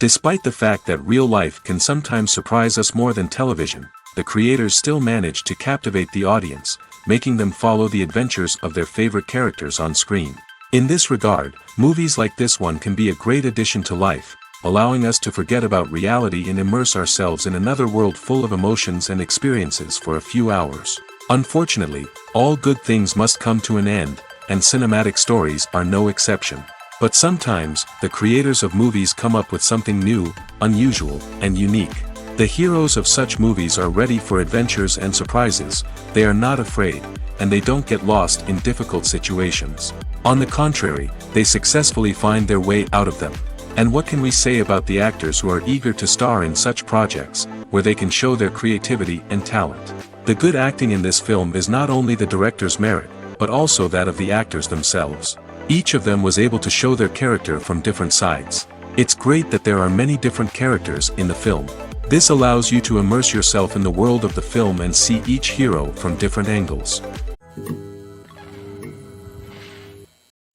Despite the fact that real life can sometimes surprise us more than television, the creators still manage to captivate the audience, making them follow the adventures of their favorite characters on screen. In this regard, movies like this one can be a great addition to life, allowing us to forget about reality and immerse ourselves in another world full of emotions and experiences for a few hours. Unfortunately, all good things must come to an end, and cinematic stories are no exception. But sometimes, the creators of movies come up with something new, unusual, and unique. The heroes of such movies are ready for adventures and surprises, they are not afraid, and they don't get lost in difficult situations. On the contrary, they successfully find their way out of them. And what can we say about the actors who are eager to star in such projects, where they can show their creativity and talent? The good acting in this film is not only the director's merit, but also that of the actors themselves. Each of them was able to show their character from different sides. It's great that there are many different characters in the film. This allows you to immerse yourself in the world of the film and see each hero from different angles.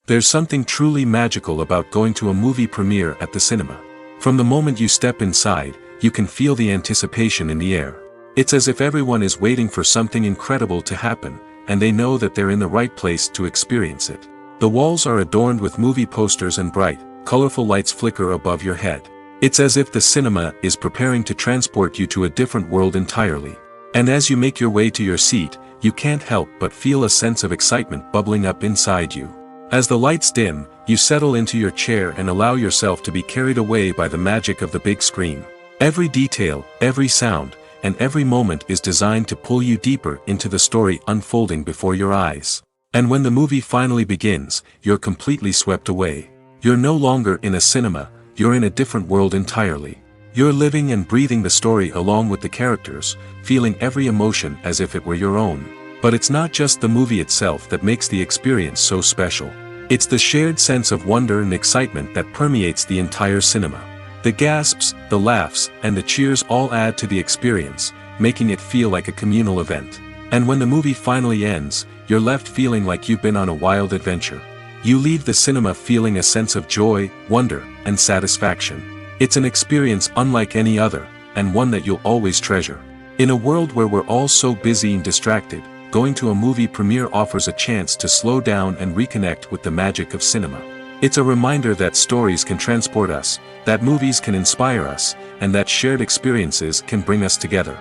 There's something truly magical about going to a movie premiere at the cinema. From the moment you step inside, you can feel the anticipation in the air. It's as if everyone is waiting for something incredible to happen, and they know that they're in the right place to experience it. The walls are adorned with movie posters and bright, colorful lights flicker above your head. It's as if the cinema is preparing to transport you to a different world entirely. And as you make your way to your seat, you can't help but feel a sense of excitement bubbling up inside you. As the lights dim, you settle into your chair and allow yourself to be carried away by the magic of the big screen. Every detail, every sound, and every moment is designed to pull you deeper into the story unfolding before your eyes. And when the movie finally begins, you're completely swept away. You're no longer in a cinema, you're in a different world entirely. You're living and breathing the story along with the characters, feeling every emotion as if it were your own. But it's not just the movie itself that makes the experience so special. It's the shared sense of wonder and excitement that permeates the entire cinema. The gasps, the laughs, and the cheers all add to the experience, making it feel like a communal event. And when the movie finally ends, you're left feeling like you've been on a wild adventure. You leave the cinema feeling a sense of joy, wonder, and satisfaction. It's an experience unlike any other, and one that you'll always treasure. In a world where we're all so busy and distracted, going to a movie premiere offers a chance to slow down and reconnect with the magic of cinema. It's a reminder that stories can transport us, that movies can inspire us, and that shared experiences can bring us together.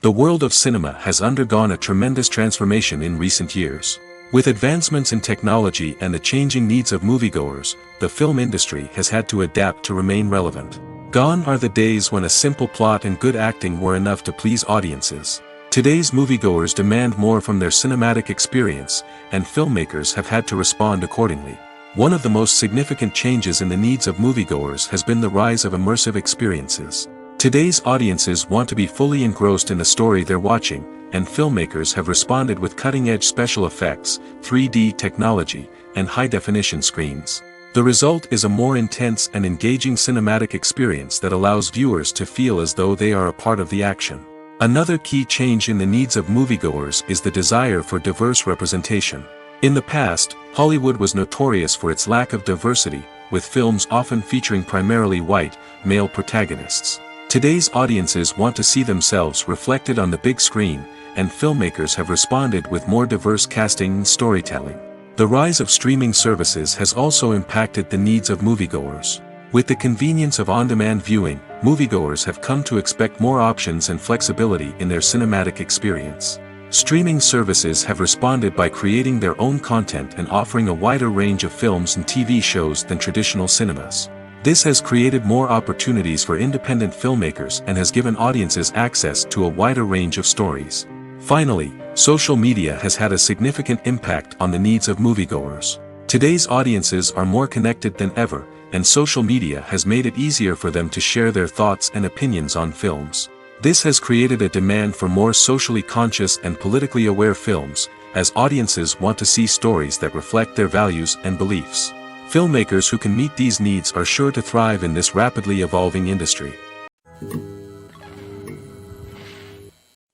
The world of cinema has undergone a tremendous transformation in recent years. With advancements in technology and the changing needs of moviegoers, the film industry has had to adapt to remain relevant. Gone are the days when a simple plot and good acting were enough to please audiences. Today's moviegoers demand more from their cinematic experience, and filmmakers have had to respond accordingly. One of the most significant changes in the needs of moviegoers has been the rise of immersive experiences. Today's audiences want to be fully engrossed in the story they're watching, and filmmakers have responded with cutting-edge special effects, 3D technology, and high-definition screens. The result is a more intense and engaging cinematic experience that allows viewers to feel as though they are a part of the action. Another key change in the needs of moviegoers is the desire for diverse representation. In the past, Hollywood was notorious for its lack of diversity, with films often featuring primarily white, male protagonists. Today's audiences want to see themselves reflected on the big screen, and filmmakers have responded with more diverse casting and storytelling. The rise of streaming services has also impacted the needs of moviegoers. With the convenience of on-demand viewing, moviegoers have come to expect more options and flexibility in their cinematic experience. Streaming services have responded by creating their own content and offering a wider range of films and TV shows than traditional cinemas. This has created more opportunities for independent filmmakers and has given audiences access to a wider range of stories. Finally, social media has had a significant impact on the needs of moviegoers. Today's audiences are more connected than ever, and social media has made it easier for them to share their thoughts and opinions on films. This has created a demand for more socially conscious and politically aware films, as audiences want to see stories that reflect their values and beliefs. Filmmakers who can meet these needs are sure to thrive in this rapidly evolving industry.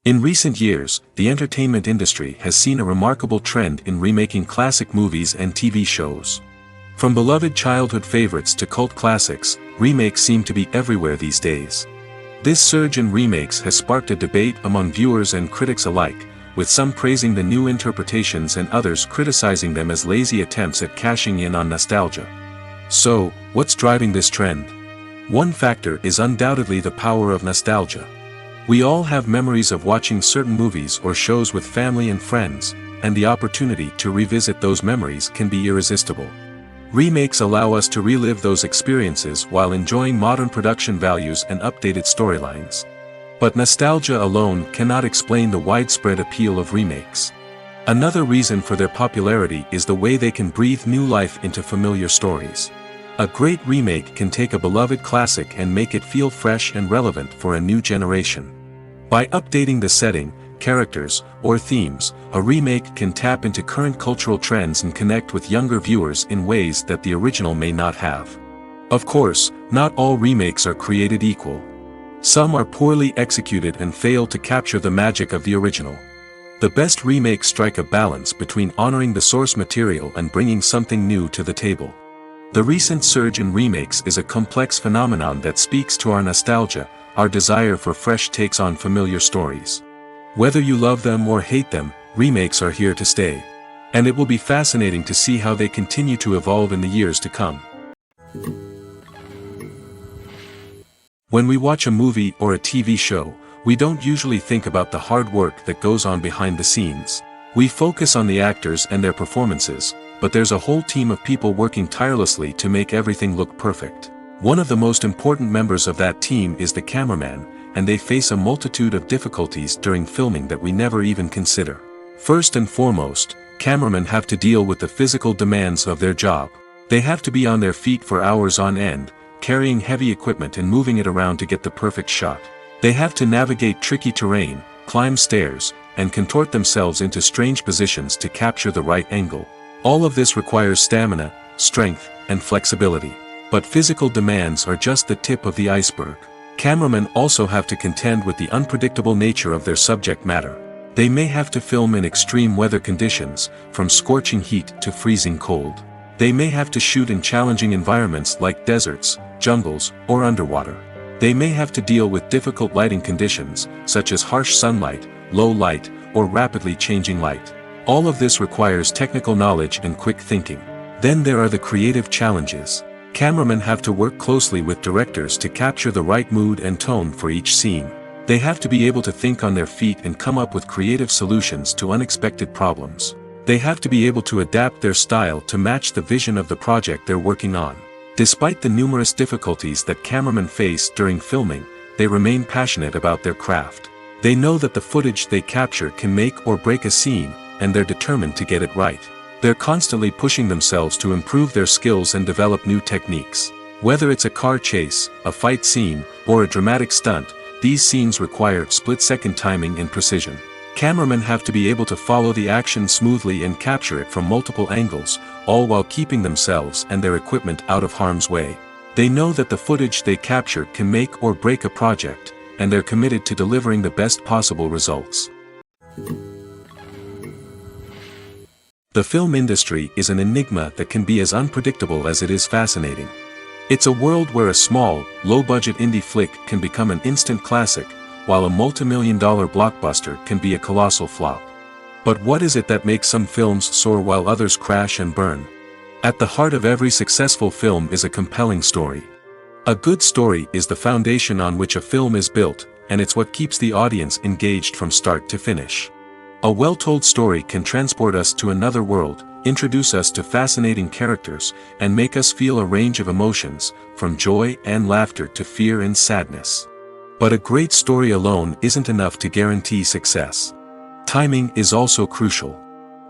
In recent years, the entertainment industry has seen a remarkable trend in remaking classic movies and TV shows. From beloved childhood favorites to cult classics, remakes seem to be everywhere these days. This surge in remakes has sparked a debate among viewers and critics alike, with some praising the new interpretations and others criticizing them as lazy attempts at cashing in on nostalgia. So, what's driving this trend? One factor is undoubtedly the power of nostalgia. We all have memories of watching certain movies or shows with family and friends, and the opportunity to revisit those memories can be irresistible. Remakes allow us to relive those experiences while enjoying modern production values and updated storylines. But nostalgia alone cannot explain the widespread appeal of remakes. Another reason for their popularity is the way they can breathe new life into familiar stories. A great remake can take a beloved classic and make it feel fresh and relevant for a new generation. By updating the setting, characters, or themes, a remake can tap into current cultural trends and connect with younger viewers in ways that the original may not have. Of course, not all remakes are created equal. Some are poorly executed and fail to capture the magic of the original. The best remakes strike a balance between honoring the source material and bringing something new to the table. The recent surge in remakes is a complex phenomenon that speaks to our nostalgia, our desire for fresh takes on familiar stories. Whether you love them or hate them, remakes are here to stay. And it will be fascinating to see how they continue to evolve in the years to come. When we watch a movie or a TV show, we don't usually think about the hard work that goes on behind the scenes. We focus on the actors and their performances, but there's a whole team of people working tirelessly to make everything look perfect. One of the most important members of that team is the cameraman, and they face a multitude of difficulties during filming that we never even consider. First and foremost, cameramen have to deal with the physical demands of their job. They have to be on their feet for hours on end, carrying heavy equipment and moving it around to get the perfect shot. They have to navigate tricky terrain, climb stairs, and contort themselves into strange positions to capture the right angle. All of this requires stamina, strength, and flexibility. But physical demands are just the tip of the iceberg. Cameramen also have to contend with the unpredictable nature of their subject matter. They may have to film in extreme weather conditions, from scorching heat to freezing cold. They may have to shoot in challenging environments like deserts, jungles, or underwater. They may have to deal with difficult lighting conditions, such as harsh sunlight, low light, or rapidly changing light. All of this requires technical knowledge and quick thinking. Then there are the creative challenges. Cameramen have to work closely with directors to capture the right mood and tone for each scene. They have to be able to think on their feet and come up with creative solutions to unexpected problems. They have to be able to adapt their style to match the vision of the project they're working on. Despite the numerous difficulties that cameramen face during filming, they remain passionate about their craft. They know that the footage they capture can make or break a scene, and they're determined to get it right. They're constantly pushing themselves to improve their skills and develop new techniques. Whether it's a car chase, a fight scene, or a dramatic stunt, these scenes require split-second timing and precision. Cameramen have to be able to follow the action smoothly and capture it from multiple angles, all while keeping themselves and their equipment out of harm's way. They know that the footage they capture can make or break a project, and they're committed to delivering the best possible results. The film industry is an enigma that can be as unpredictable as it is fascinating. It's a world where a small, low-budget indie flick can become an instant classic, while a multi-million-dollar blockbuster can be a colossal flop. But what is it that makes some films soar while others crash and burn? At the heart of every successful film is a compelling story. A good story is the foundation on which a film is built, and it's what keeps the audience engaged from start to finish. A well-told story can transport us to another world, introduce us to fascinating characters, and make us feel a range of emotions, from joy and laughter to fear and sadness. But a great story alone isn't enough to guarantee success. Timing is also crucial.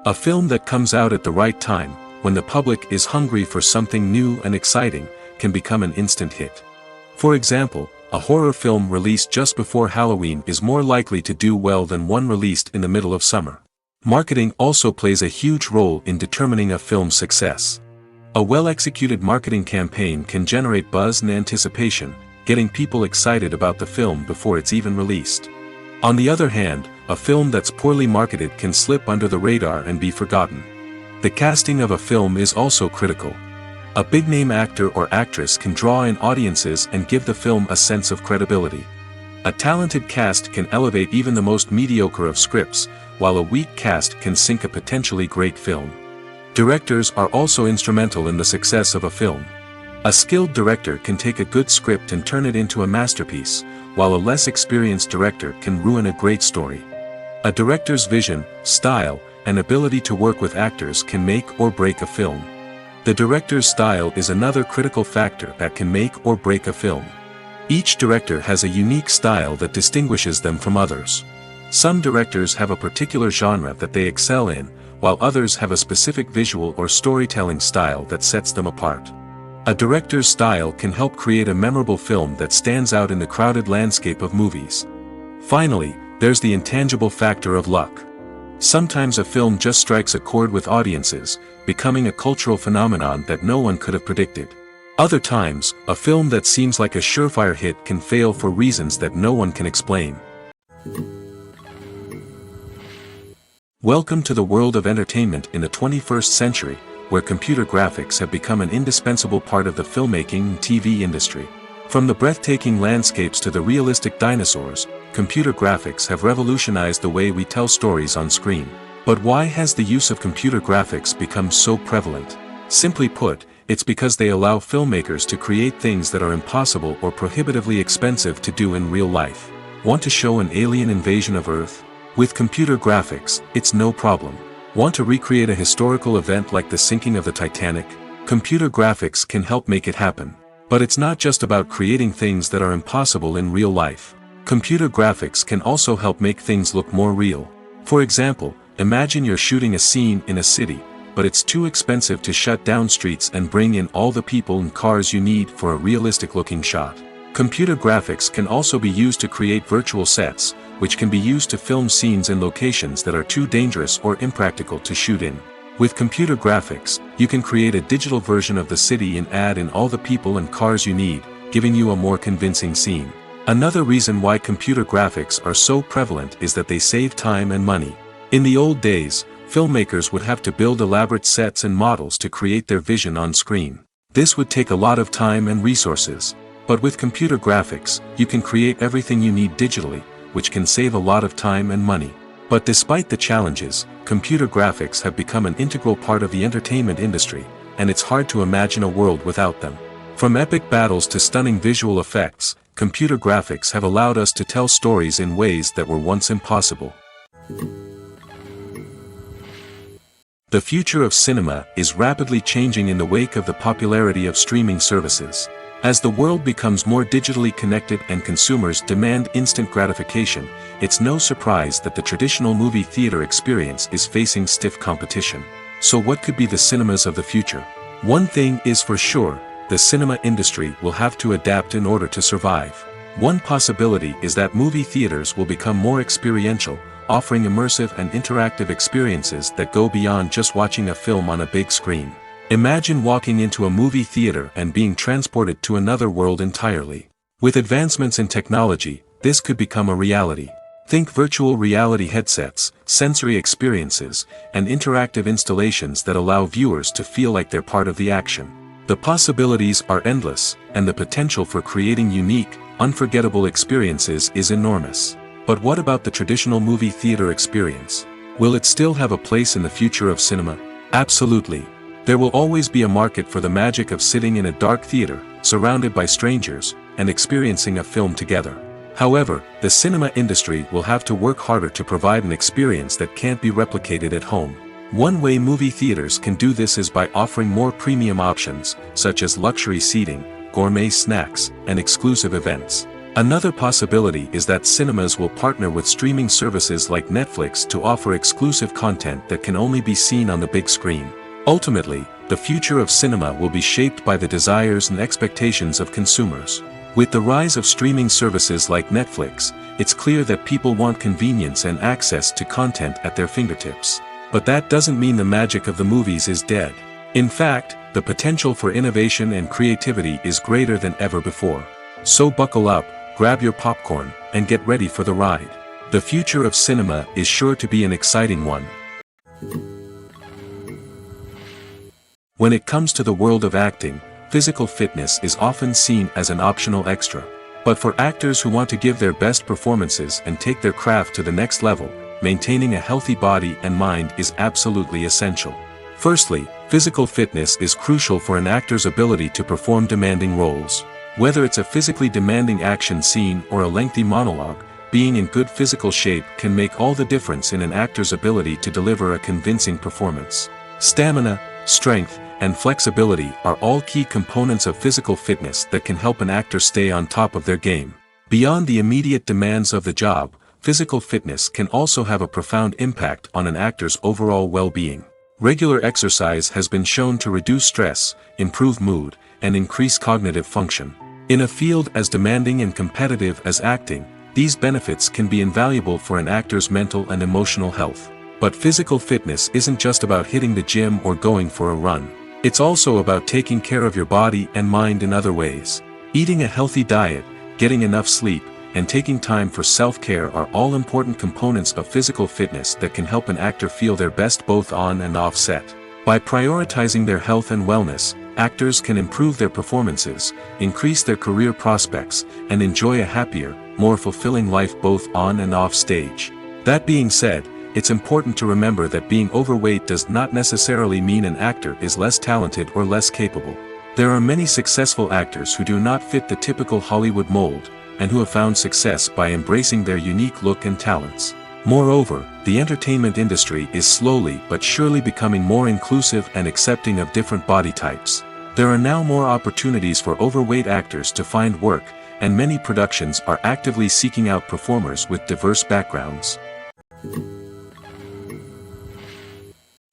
A film that comes out at the right time, when the public is hungry for something new and exciting, can become an instant hit. For example, a horror film released just before Halloween is more likely to do well than one released in the middle of summer. Marketing also plays a huge role in determining a film's success. A well-executed marketing campaign can generate buzz and anticipation, getting people excited about the film before it's even released. On the other hand, a film that's poorly marketed can slip under the radar and be forgotten. The casting of a film is also critical. A big-name actor or actress can draw in audiences and give the film a sense of credibility. A talented cast can elevate even the most mediocre of scripts, while a weak cast can sink a potentially great film. Directors are also instrumental in the success of a film. A skilled director can take a good script and turn it into a masterpiece, while a less experienced director can ruin a great story. A director's vision, style, and ability to work with actors can make or break a film. The director's style is another critical factor that can make or break a film. Each director has a unique style that distinguishes them from others. Some directors have a particular genre that they excel in, while others have a specific visual or storytelling style that sets them apart. A director's style can help create a memorable film that stands out in the crowded landscape of movies. Finally, there's the intangible factor of luck. Sometimes a film just strikes a chord with audiences, becoming a cultural phenomenon that no one could have predicted. Other times, a film that seems like a surefire hit can fail for reasons that no one can explain. Welcome to the world of entertainment in the 21st century, where computer graphics have become an indispensable part of the filmmaking and TV industry. From the breathtaking landscapes to the realistic dinosaurs, computer graphics have revolutionized the way we tell stories on screen. But why has the use of computer graphics become so prevalent? Simply put, it's because they allow filmmakers to create things that are impossible or prohibitively expensive to do in real life. Want to show an alien invasion of Earth? With computer graphics, it's no problem. Want to recreate a historical event like the sinking of the Titanic? Computer graphics can help make it happen. But it's not just about creating things that are impossible in real life. Computer graphics can also help make things look more real. For example, imagine you're shooting a scene in a city, but it's too expensive to shut down streets and bring in all the people and cars you need for a realistic-looking shot. Computer graphics can also be used to create virtual sets, which can be used to film scenes in locations that are too dangerous or impractical to shoot in. With computer graphics, you can create a digital version of the city and add in all the people and cars you need, giving you a more convincing scene. Another reason why computer graphics are so prevalent is that they save time and money. In the old days, filmmakers would have to build elaborate sets and models to create their vision on screen. This would take a lot of time and resources. But with computer graphics, you can create everything you need digitally, which can save a lot of time and money. But despite the challenges, computer graphics have become an integral part of the entertainment industry, and it's hard to imagine a world without them. From epic battles to stunning visual effects, computer graphics have allowed us to tell stories in ways that were once impossible. The future of cinema is rapidly changing in the wake of the popularity of streaming services. As the world becomes more digitally connected and consumers demand instant gratification, it's no surprise that the traditional movie theater experience is facing stiff competition. So what could be the cinemas of the future? One thing is for sure, the cinema industry will have to adapt in order to survive. One possibility is that movie theaters will become more experiential, offering immersive and interactive experiences that go beyond just watching a film on a big screen. Imagine walking into a movie theater and being transported to another world entirely. With advancements in technology, this could become a reality. Think virtual reality headsets, sensory experiences, and interactive installations that allow viewers to feel like they're part of the action. The possibilities are endless, and the potential for creating unique, unforgettable experiences is enormous. But what about the traditional movie theater experience? Will it still have a place in the future of cinema? Absolutely. There will always be a market for the magic of sitting in a dark theater, surrounded by strangers, and experiencing a film together. However, the cinema industry will have to work harder to provide an experience that can't be replicated at home. One way movie theaters can do this is by offering more premium options, such as luxury seating, gourmet snacks, and exclusive events. Another possibility is that cinemas will partner with streaming services like Netflix to offer exclusive content that can only be seen on the big screen. Ultimately, the future of cinema will be shaped by the desires and expectations of consumers. With the rise of streaming services like Netflix, it's clear that people want convenience and access to content at their fingertips. But that doesn't mean the magic of the movies is dead. In fact, the potential for innovation and creativity is greater than ever before. So buckle up, grab your popcorn, and get ready for the ride. The future of cinema is sure to be an exciting one. When it comes to the world of acting, physical fitness is often seen as an optional extra. But for actors who want to give their best performances and take their craft to the next level, maintaining a healthy body and mind is absolutely essential. Firstly, physical fitness is crucial for an actor's ability to perform demanding roles. Whether it's a physically demanding action scene or a lengthy monologue, being in good physical shape can make all the difference in an actor's ability to deliver a convincing performance. Stamina, strength, and flexibility are all key components of physical fitness that can help an actor stay on top of their game. Beyond the immediate demands of the job, physical fitness can also have a profound impact on an actor's overall well-being. Regular exercise has been shown to reduce stress, improve mood, and increase cognitive function. In a field as demanding and competitive as acting, these benefits can be invaluable for an actor's mental and emotional health. But physical fitness isn't just about hitting the gym or going for a run. It's also about taking care of your body and mind in other ways. Eating a healthy diet, getting enough sleep, and taking time for self-care are all important components of physical fitness that can help an actor feel their best both on and off set. By prioritizing their health and wellness, actors can improve their performances, increase their career prospects, and enjoy a happier, more fulfilling life both on and off stage. That being said, it's important to remember that being overweight does not necessarily mean an actor is less talented or less capable. There are many successful actors who do not fit the typical Hollywood mold, and who have found success by embracing their unique look and talents. Moreover, the entertainment industry is slowly but surely becoming more inclusive and accepting of different body types. There are now more opportunities for overweight actors to find work, and many productions are actively seeking out performers with diverse backgrounds.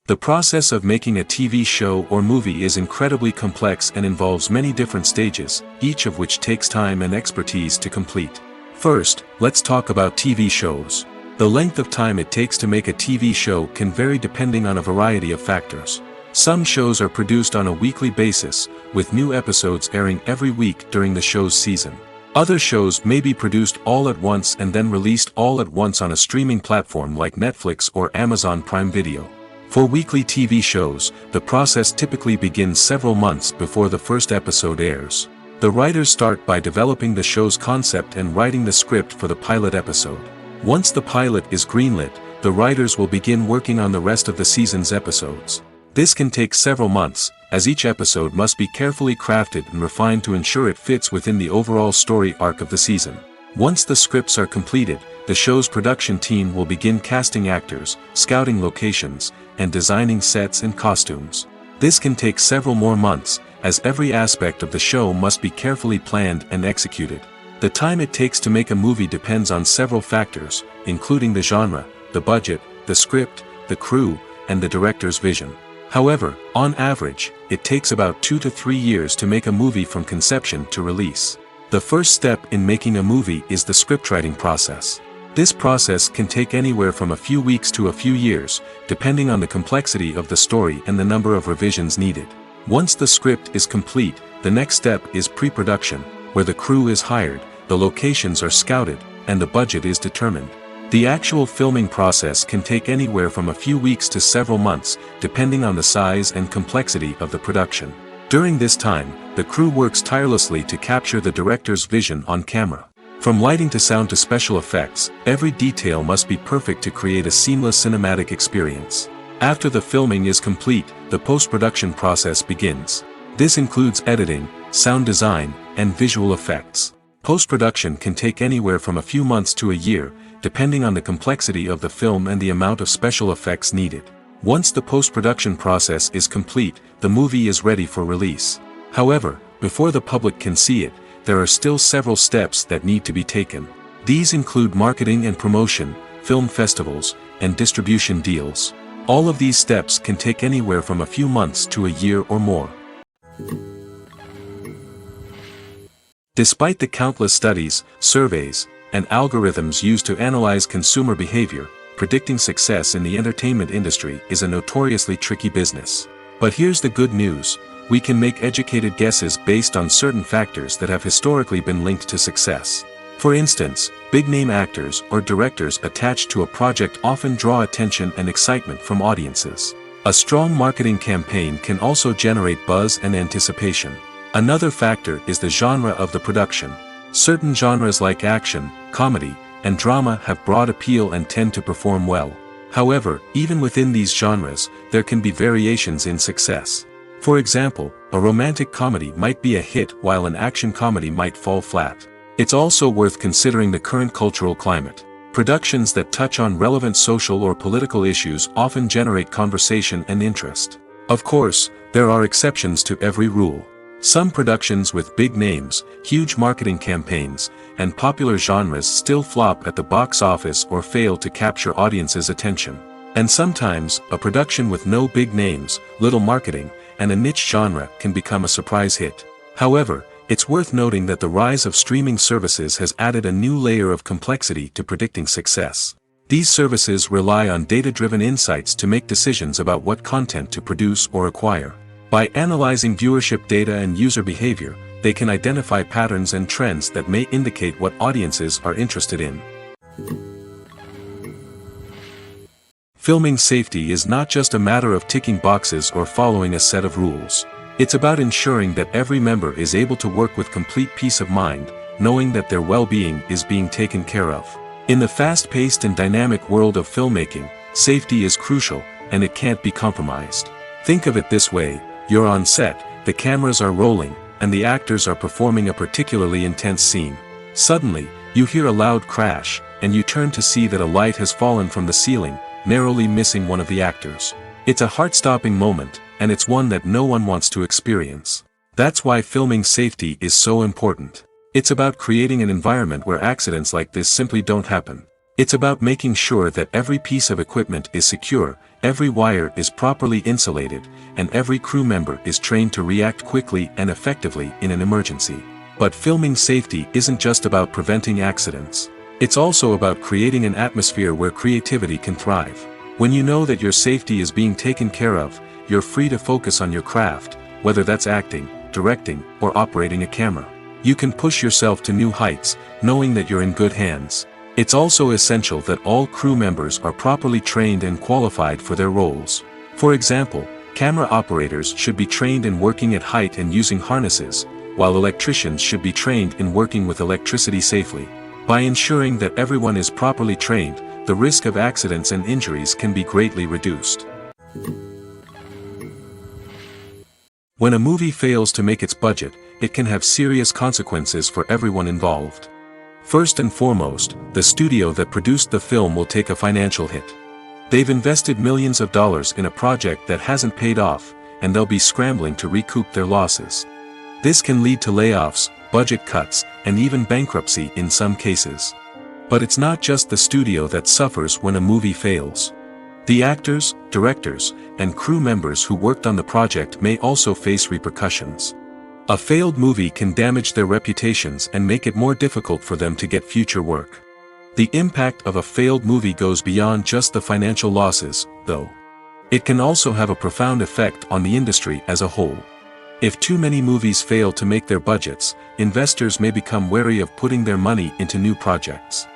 The process of making a TV show or movie is incredibly complex and involves many different stages, each of which takes time and expertise to complete. First, let's talk about TV shows. The length of time it takes to make a TV show can vary depending on a variety of factors. Some shows are produced on a weekly basis, with new episodes airing every week during the show's season. Other shows may be produced all at once and then released all at once on a streaming platform like Netflix or Amazon Prime Video. For weekly TV shows, the process typically begins several months before the first episode airs. The writers start by developing the show's concept and writing the script for the pilot episode. Once the pilot is greenlit, the writers will begin working on the rest of the season's episodes. This can take several months, as each episode must be carefully crafted and refined to ensure it fits within the overall story arc of the season. Once the scripts are completed, the show's production team will begin casting actors, scouting locations, and designing sets and costumes. This can take several more months, as every aspect of the show must be carefully planned and executed. The time it takes to make a movie depends on several factors, including the genre, the budget, the script, the crew, and the director's vision. However, on average, it takes about 2 to 3 years to make a movie from conception to release. The first step in making a movie is the scriptwriting process. This process can take anywhere from a few weeks to a few years, depending on the complexity of the story and the number of revisions needed. Once the script is complete, the next step is pre-production, where the crew is hired, the locations are scouted, and the budget is determined. The actual filming process can take anywhere from a few weeks to several months, depending on the size and complexity of the production. During this time, the crew works tirelessly to capture the director's vision on camera. From lighting to sound to special effects, every detail must be perfect to create a seamless cinematic experience. After the filming is complete, the post-production process begins. This includes editing, sound design, and visual effects. Post-production can take anywhere from a few months to a year, depending on the complexity of the film and the amount of special effects needed. Once the post-production process is complete, the movie is ready for release. However, before the public can see it, there are still several steps that need to be taken. These include marketing and promotion, film festivals, and distribution deals. All of these steps can take anywhere from a few months to a year or more. Despite the countless studies, surveys, and algorithms used to analyze consumer behavior, predicting success in the entertainment industry is a notoriously tricky business. But here's the good news: we can make educated guesses based on certain factors that have historically been linked to success. For instance, big-name actors or directors attached to a project often draw attention and excitement from audiences. A strong marketing campaign can also generate buzz and anticipation. Another factor is the genre of the production. Certain genres like action, comedy, and drama have broad appeal and tend to perform well. However, even within these genres, there can be variations in success. For example, a romantic comedy might be a hit while an action comedy might fall flat. It's also worth considering the current cultural climate. Productions that touch on relevant social or political issues often generate conversation and interest. Of course, there are exceptions to every rule. Some productions with big names, huge marketing campaigns, and popular genres still flop at the box office or fail to capture audiences' attention. And sometimes, a production with no big names, little marketing, and a niche genre can become a surprise hit. However, it's worth noting that the rise of streaming services has added a new layer of complexity to predicting success. These services rely on data-driven insights to make decisions about what content to produce or acquire. By analyzing viewership data and user behavior, they can identify patterns and trends that may indicate what audiences are interested in. Filming safety is not just a matter of ticking boxes or following a set of rules. It's about ensuring that every member is able to work with complete peace of mind, knowing that their well-being is being taken care of. In the fast-paced and dynamic world of filmmaking, safety is crucial, and it can't be compromised. Think of it this way: you're on set, the cameras are rolling, and the actors are performing a particularly intense scene. Suddenly, you hear a loud crash, and you turn to see that a light has fallen from the ceiling, narrowly missing one of the actors. It's a heart-stopping moment, and it's one that no one wants to experience. That's why filming safety is so important. It's about creating an environment where accidents like this simply don't happen. It's about making sure that every piece of equipment is secure, every wire is properly insulated, and every crew member is trained to react quickly and effectively in an emergency. But filming safety isn't just about preventing accidents. It's also about creating an atmosphere where creativity can thrive. When you know that your safety is being taken care of, you're free to focus on your craft, whether that's acting, directing, or operating a camera. You can push yourself to new heights, knowing that you're in good hands. It's also essential that all crew members are properly trained and qualified for their roles. For example, camera operators should be trained in working at height and using harnesses, while electricians should be trained in working with electricity safely. By ensuring that everyone is properly trained, the risk of accidents and injuries can be greatly reduced. When a movie fails to make its budget, it can have serious consequences for everyone involved. First and foremost, the studio that produced the film will take a financial hit. They've invested millions of dollars in a project that hasn't paid off, and they'll be scrambling to recoup their losses. This can lead to layoffs, budget cuts, and even bankruptcy in some cases. But it's not just the studio that suffers when a movie fails. The actors, directors, and crew members who worked on the project may also face repercussions. A failed movie can damage their reputations and make it more difficult for them to get future work. The impact of a failed movie goes beyond just the financial losses, though. It can also have a profound effect on the industry as a whole. If too many movies fail to make their budgets, investors may become wary of putting their money into new projects.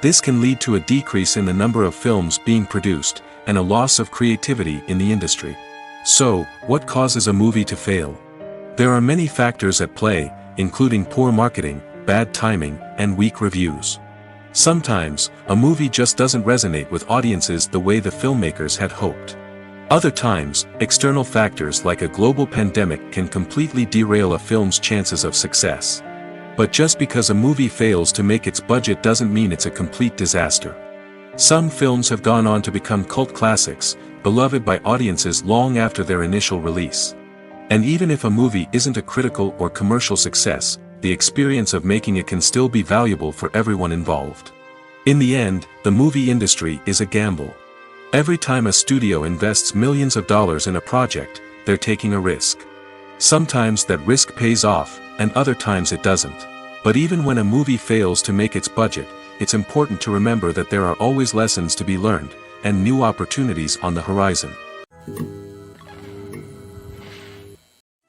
This can lead to a decrease in the number of films being produced, and a loss of creativity in the industry. So, what causes a movie to fail? There are many factors at play, including poor marketing, bad timing, and weak reviews. Sometimes, a movie just doesn't resonate with audiences the way the filmmakers had hoped. Other times, external factors like a global pandemic can completely derail a film's chances of success. But just because a movie fails to make its budget doesn't mean it's a complete disaster. Some films have gone on to become cult classics, beloved by audiences long after their initial release. And even if a movie isn't a critical or commercial success, the experience of making it can still be valuable for everyone involved. In the end, the movie industry is a gamble. Every time a studio invests millions of dollars in a project, they're taking a risk. Sometimes that risk pays off, and other times it doesn't. But even when a movie fails to make its budget, it's important to remember that there are always lessons to be learned, and new opportunities on the horizon.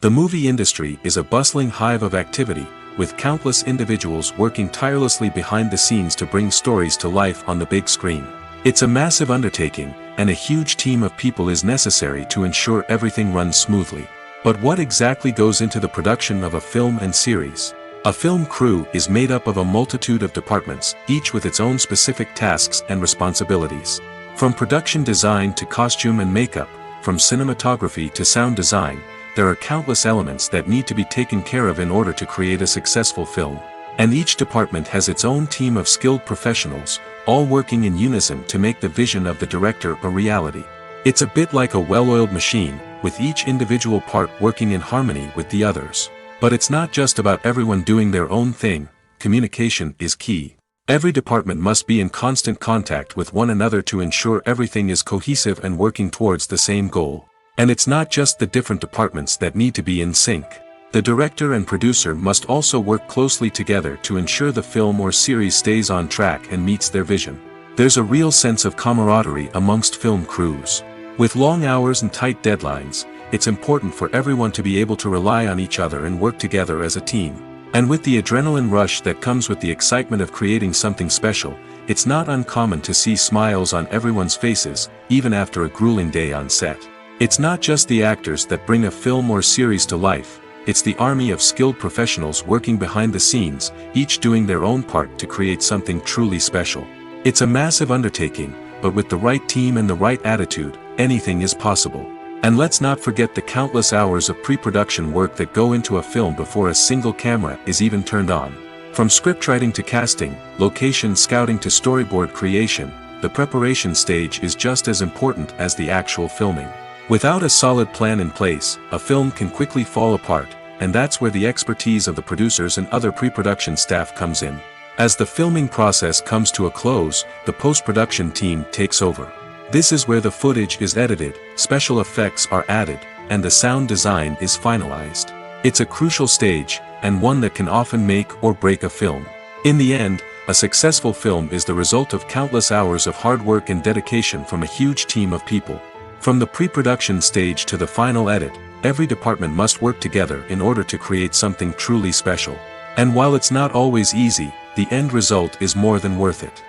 The movie industry is a bustling hive of activity, with countless individuals working tirelessly behind the scenes to bring stories to life on the big screen. It's a massive undertaking, and a huge team of people is necessary to ensure everything runs smoothly. But what exactly goes into the production of a film and series? A film crew is made up of a multitude of departments, each with its own specific tasks and responsibilities. From production design to costume and makeup, from cinematography to sound design, there are countless elements that need to be taken care of in order to create a successful film. And each department has its own team of skilled professionals, all working in unison to make the vision of the director a reality. It's a bit like a well-oiled machine, with each individual part working in harmony with the others. But it's not just about everyone doing their own thing. Communication is key. Every department must be in constant contact with one another to ensure everything is cohesive and working towards the same goal. And it's not just the different departments that need to be in sync. The director and producer must also work closely together to ensure the film or series stays on track and meets their vision. There's a real sense of camaraderie amongst film crews. With long hours and tight deadlines, it's important for everyone to be able to rely on each other and work together as a team. And with the adrenaline rush that comes with the excitement of creating something special, it's not uncommon to see smiles on everyone's faces, even after a grueling day on set. It's not just the actors that bring a film or series to life, it's the army of skilled professionals working behind the scenes, each doing their own part to create something truly special. It's a massive undertaking, but with the right team and the right attitude, anything is possible. And let's not forget the countless hours of pre-production work that go into a film before a single camera is even turned on. From scriptwriting to casting, location scouting to storyboard creation, the preparation stage is just as important as the actual filming. Without a solid plan in place, a film can quickly fall apart, and that's where the expertise of the producers and other pre-production staff comes in. As the filming process comes to a close, the post-production team takes over. This is where the footage is edited, special effects are added, and the sound design is finalized. It's a crucial stage, and one that can often make or break a film. In the end, a successful film is the result of countless hours of hard work and dedication from a huge team of people. From the pre-production stage to the final edit, every department must work together in order to create something truly special. And while it's not always easy, the end result is more than worth it.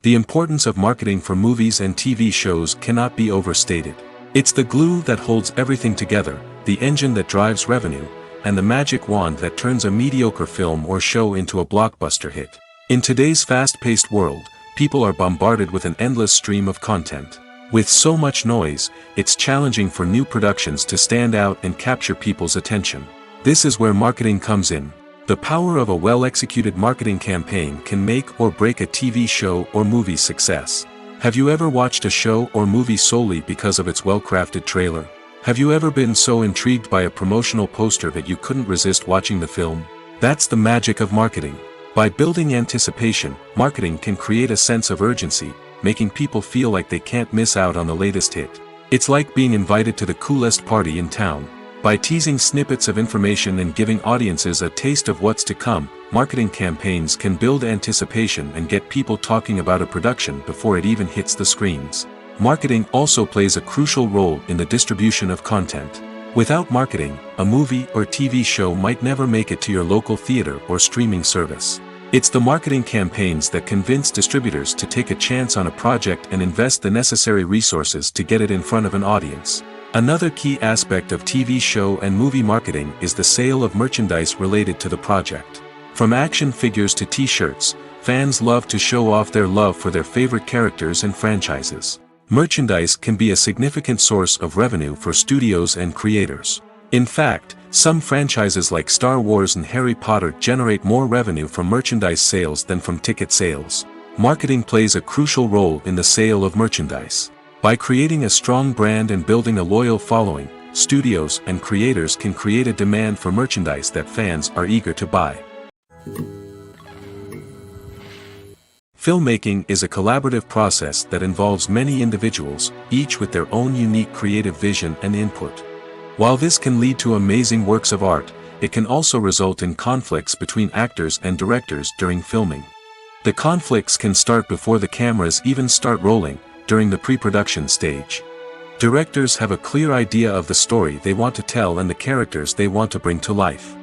The importance of marketing for movies and TV shows cannot be overstated. It's the glue that holds everything together, the engine that drives revenue, and the magic wand that turns a mediocre film or show into a blockbuster hit. In today's fast-paced world, people are bombarded with an endless stream of content. With so much noise, it's challenging for new productions to stand out and capture people's attention. This is where marketing comes in. The power of a well-executed marketing campaign can make or break a TV show or movie's success. Have you ever watched a show or movie solely because of its well-crafted trailer? Have you ever been so intrigued by a promotional poster that you couldn't resist watching the film? That's the magic of marketing. By building anticipation, marketing can create a sense of urgency, making people feel like they can't miss out on the latest hit. It's like being invited to the coolest party in town. By teasing snippets of information and giving audiences a taste of what's to come, marketing campaigns can build anticipation and get people talking about a production before it even hits the screens. Marketing also plays a crucial role in the distribution of content. Without marketing, a movie or TV show might never make it to your local theater or streaming service. It's the marketing campaigns that convince distributors to take a chance on a project and invest the necessary resources to get it in front of an audience. Another key aspect of TV show and movie marketing is the sale of merchandise related to the project. From action figures to t-shirts, fans love to show off their love for their favorite characters and franchises. Merchandise can be a significant source of revenue for studios and creators. In fact, some franchises like Star Wars and Harry Potter generate more revenue from merchandise sales than from ticket sales. Marketing plays a crucial role in the sale of merchandise. By creating a strong brand and building a loyal following, studios and creators can create a demand for merchandise that fans are eager to buy. Filmmaking is a collaborative process that involves many individuals, each with their own unique creative vision and input. While this can lead to amazing works of art, it can also result in conflicts between actors and directors during filming. The conflicts can start before the cameras even start rolling, during the pre-production stage. Directors have a clear idea of the story they want to tell and the characters they want to bring to life.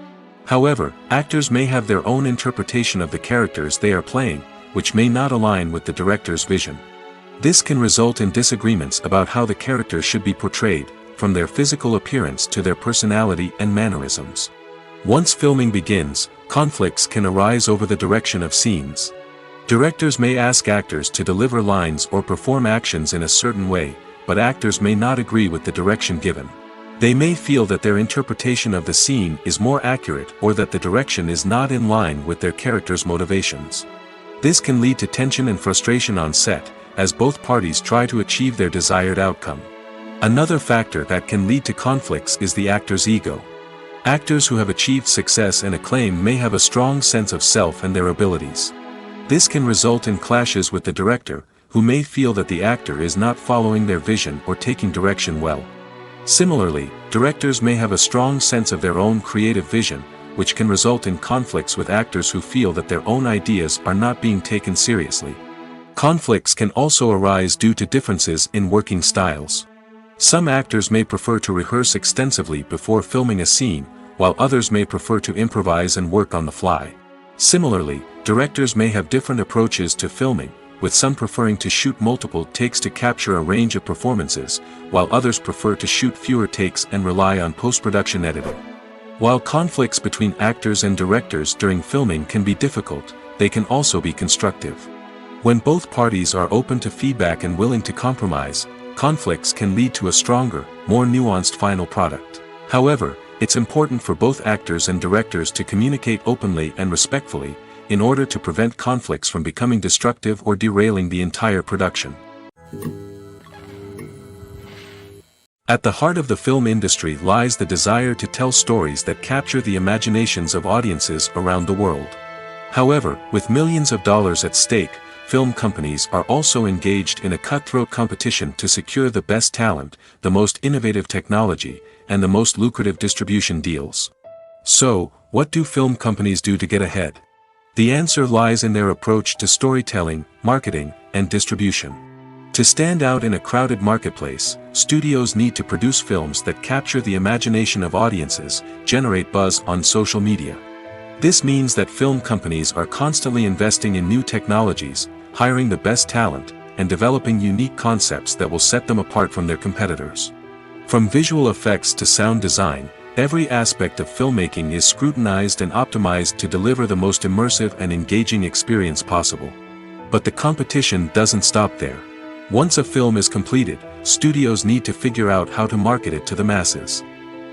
However, actors may have their own interpretation of the characters they are playing, which may not align with the director's vision. This can result in disagreements about how the characters should be portrayed, from their physical appearance to their personality and mannerisms. Once filming begins, conflicts can arise over the direction of scenes. Directors may ask actors to deliver lines or perform actions in a certain way, but actors may not agree with the direction given. They may feel that their interpretation of the scene is more accurate or that the direction is not in line with their character's motivations. This can lead to tension and frustration on set, as both parties try to achieve their desired outcome. Another factor that can lead to conflicts is the actor's ego. Actors who have achieved success and acclaim may have a strong sense of self and their abilities. This can result in clashes with the director, who may feel that the actor is not following their vision or taking direction well. Similarly, directors may have a strong sense of their own creative vision, which can result in conflicts with actors who feel that their own ideas are not being taken seriously. Conflicts can also arise due to differences in working styles. Some actors may prefer to rehearse extensively before filming a scene, while others may prefer to improvise and work on the fly. Similarly, directors may have different approaches to filming, with some preferring to shoot multiple takes to capture a range of performances, while others prefer to shoot fewer takes and rely on post-production editing. While conflicts between actors and directors during filming can be difficult, they can also be constructive. When both parties are open to feedback and willing to compromise, conflicts can lead to a stronger, more nuanced final product. However, it's important for both actors and directors to communicate openly and respectfully, in order to prevent conflicts from becoming destructive or derailing the entire production. At the heart of the film industry lies the desire to tell stories that capture the imaginations of audiences around the world. However, with millions of dollars at stake, film companies are also engaged in a cutthroat competition to secure the best talent, the most innovative technology, and the most lucrative distribution deals. So, what do film companies do to get ahead? The answer lies in their approach to storytelling, marketing, and distribution. To stand out in a crowded marketplace, studios need to produce films that capture the imagination of audiences, generate buzz on social media. This means that film companies are constantly investing in new technologies, hiring the best talent, and developing unique concepts that will set them apart from their competitors. From visual effects to sound design, every aspect of filmmaking is scrutinized and optimized to deliver the most immersive and engaging experience possible. But the competition doesn't stop there. Once a film is completed, studios need to figure out how to market it to the masses.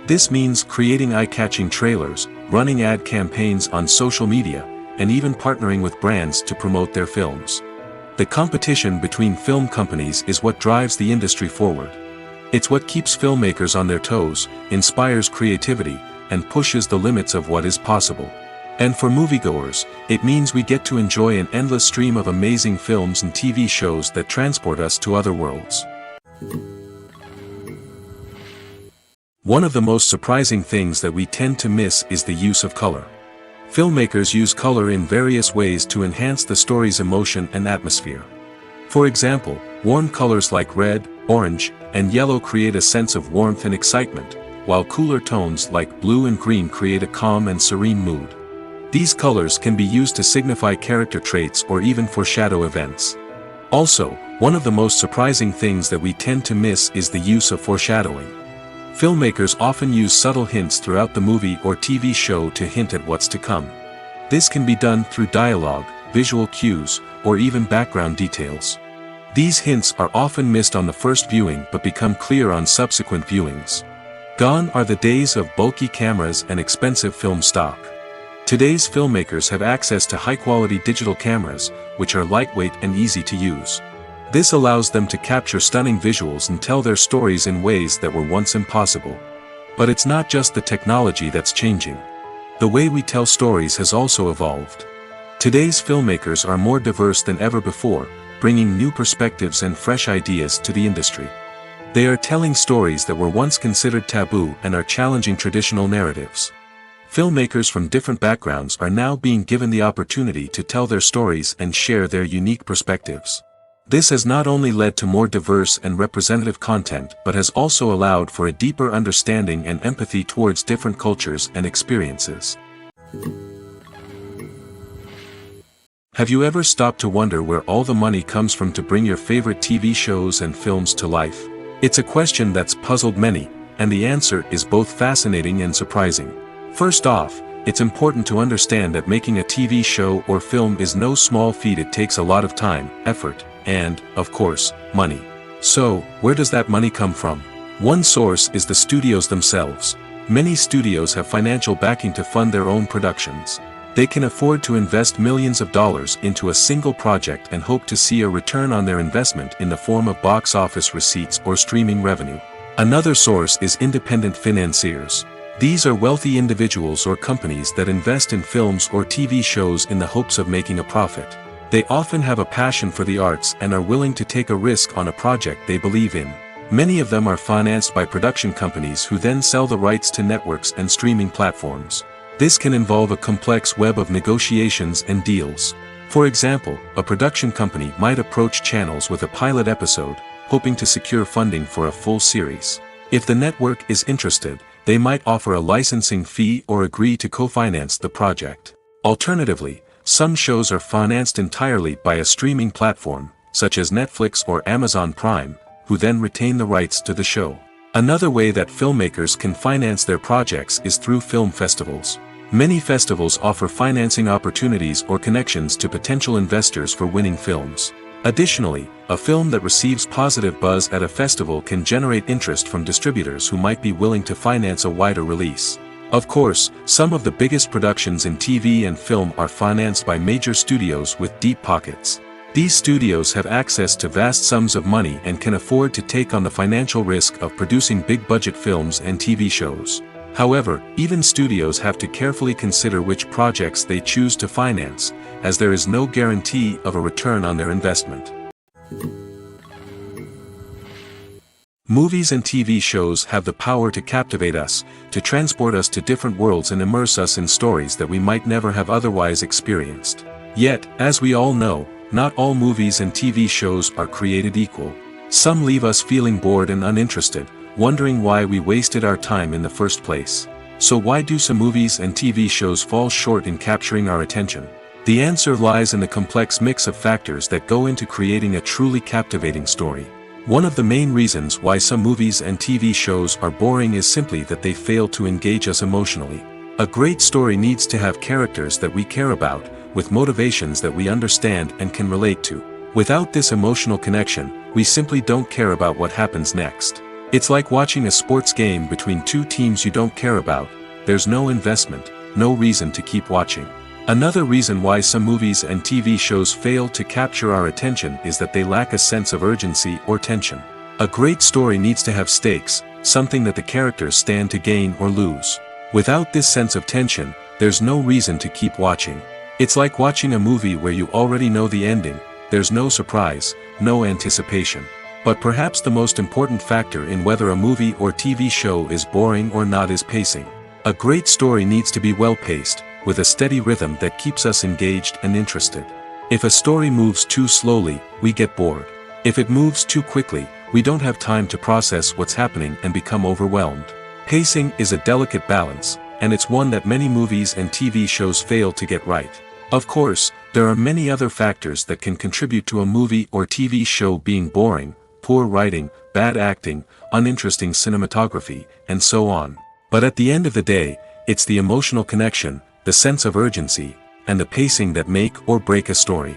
This means creating eye-catching trailers, running ad campaigns on social media, and even partnering with brands to promote their films. The competition between film companies is what drives the industry forward. It's what keeps filmmakers on their toes, inspires creativity, and pushes the limits of what is possible. And for moviegoers, it means we get to enjoy an endless stream of amazing films and TV shows that transport us to other worlds. One of the most surprising things that we tend to miss is the use of color. Filmmakers use color in various ways to enhance the story's emotion and atmosphere. For example, warm colors like red, orange, and yellow create a sense of warmth and excitement, while cooler tones like blue and green create a calm and serene mood. These colors can be used to signify character traits or even foreshadow events. Also, one of the most surprising things that we tend to miss is the use of foreshadowing. Filmmakers often use subtle hints throughout the movie or TV show to hint at what's to come. This can be done through dialogue, visual cues, or even background details. These hints are often missed on the first viewing but become clear on subsequent viewings. Gone are the days of bulky cameras and expensive film stock. Today's filmmakers have access to high-quality digital cameras, which are lightweight and easy to use. This allows them to capture stunning visuals and tell their stories in ways that were once impossible. But it's not just the technology that's changing. The way we tell stories has also evolved. Today's filmmakers are more diverse than ever before, bringing new perspectives and fresh ideas to the industry. They are telling stories that were once considered taboo and are challenging traditional narratives. Filmmakers from different backgrounds are now being given the opportunity to tell their stories and share their unique perspectives. This has not only led to more diverse and representative content but has also allowed for a deeper understanding and empathy towards different cultures and experiences. Have you ever stopped to wonder where all the money comes from to bring your favorite TV shows and films to life? It's a question that's puzzled many, and the answer is both fascinating and surprising. First off, it's important to understand that making a TV show or film is no small feat. It takes a lot of time, effort, and, of course, money. So, where does that money come from? One source is the studios themselves. Many studios have financial backing to fund their own productions. They can afford to invest millions of dollars into a single project and hope to see a return on their investment in the form of box office receipts or streaming revenue. Another source is independent financiers. These are wealthy individuals or companies that invest in films or TV shows in the hopes of making a profit. They often have a passion for the arts and are willing to take a risk on a project they believe in. Many of them are financed by production companies who then sell the rights to networks and streaming platforms. This can involve a complex web of negotiations and deals. For example, a production company might approach channels with a pilot episode, hoping to secure funding for a full series. If the network is interested, they might offer a licensing fee or agree to co-finance the project. Alternatively, some shows are financed entirely by a streaming platform, such as Netflix or Amazon Prime, who then retain the rights to the show. Another way that filmmakers can finance their projects is through film festivals. Many festivals offer financing opportunities or connections to potential investors for winning films. Additionally, a film that receives positive buzz at a festival can generate interest from distributors who might be willing to finance a wider release. Of course, some of the biggest productions in TV and film are financed by major studios with deep pockets. These studios have access to vast sums of money and can afford to take on the financial risk of producing big-budget films and TV shows. However, even studios have to carefully consider which projects they choose to finance, as there is no guarantee of a return on their investment. Movies and TV shows have the power to captivate us, to transport us to different worlds and immerse us in stories that we might never have otherwise experienced. Yet, as we all know, not all movies and TV shows are created equal. Some leave us feeling bored and uninterested, wondering why we wasted our time in the first place. So why do some movies and TV shows fall short in capturing our attention? The answer lies in the complex mix of factors that go into creating a truly captivating story. One of the main reasons why some movies and TV shows are boring is simply that they fail to engage us emotionally. A great story needs to have characters that we care about, with motivations that we understand and can relate to. Without this emotional connection, we simply don't care about what happens next. It's like watching a sports game between two teams you don't care about. There's no investment, no reason to keep watching. Another reason why some movies and TV shows fail to capture our attention is that they lack a sense of urgency or tension. A great story needs to have stakes, something that the characters stand to gain or lose. Without this sense of tension, there's no reason to keep watching. It's like watching a movie where you already know the ending. There's no surprise, no anticipation. But perhaps the most important factor in whether a movie or TV show is boring or not is pacing. A great story needs to be well-paced, with a steady rhythm that keeps us engaged and interested. If a story moves too slowly, we get bored. If it moves too quickly, we don't have time to process what's happening and become overwhelmed. Pacing is a delicate balance, and it's one that many movies and TV shows fail to get right. Of course, there are many other factors that can contribute to a movie or TV show being boring: poor writing, bad acting, uninteresting cinematography, and so on. But at the end of the day, it's the emotional connection, the sense of urgency, and the pacing that make or break a story.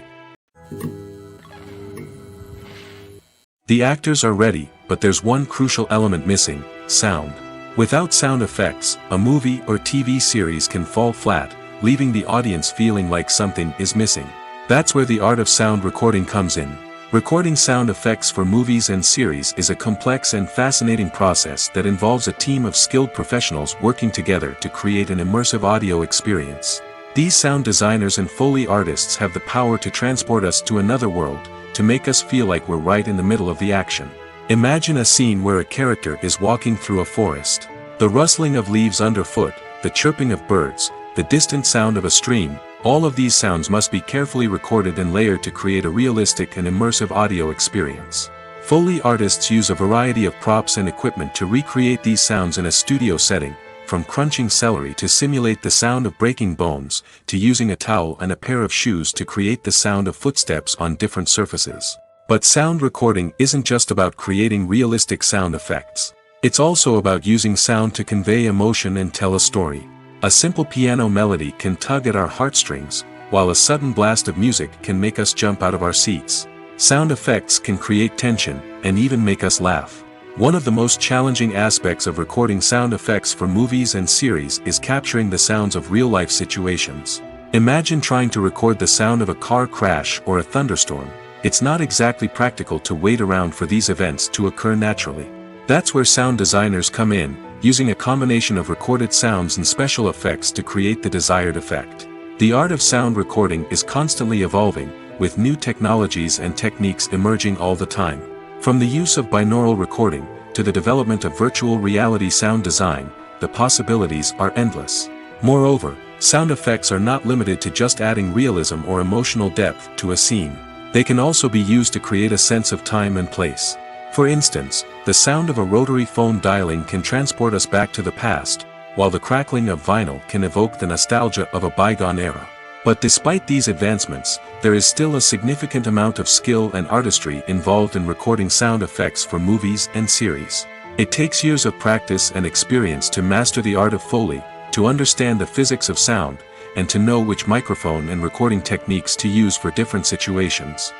The actors are ready, but there's one crucial element missing: sound. Without sound effects, a movie or TV series can fall flat, leaving the audience feeling like something is missing. That's where the art of sound recording comes in. Recording sound effects for movies and series is a complex and fascinating process that involves a team of skilled professionals working together to create an immersive audio experience. These sound designers and Foley artists have the power to transport us to another world, to make us feel like we're right in the middle of the action. Imagine a scene where a character is walking through a forest. The rustling of leaves underfoot, the chirping of birds, the distant sound of a stream, all of these sounds must be carefully recorded and layered to create a realistic and immersive audio experience. Foley artists use a variety of props and equipment to recreate these sounds in a studio setting, from crunching celery to simulate the sound of breaking bones, to using a towel and a pair of shoes to create the sound of footsteps on different surfaces. But sound recording isn't just about creating realistic sound effects. It's also about using sound to convey emotion and tell a story. A simple piano melody can tug at our heartstrings, while a sudden blast of music can make us jump out of our seats. Sound effects can create tension, and even make us laugh. One of the most challenging aspects of recording sound effects for movies and series is capturing the sounds of real-life situations. Imagine trying to record the sound of a car crash or a thunderstorm. It's not exactly practical to wait around for these events to occur naturally. That's where sound designers come in, using a combination of recorded sounds and special effects to create the desired effect. The art of sound recording is constantly evolving, with new technologies and techniques emerging all the time. From the use of binaural recording, to the development of virtual reality sound design, the possibilities are endless. Moreover, sound effects are not limited to just adding realism or emotional depth to a scene. They can also be used to create a sense of time and place. For instance, the sound of a rotary phone dialing can transport us back to the past, while the crackling of vinyl can evoke the nostalgia of a bygone era. But despite these advancements, there is still a significant amount of skill and artistry involved in recording sound effects for movies and series. It takes years of practice and experience to master the art of Foley, to understand the physics of sound, and to know which microphone and recording techniques to use for different situations.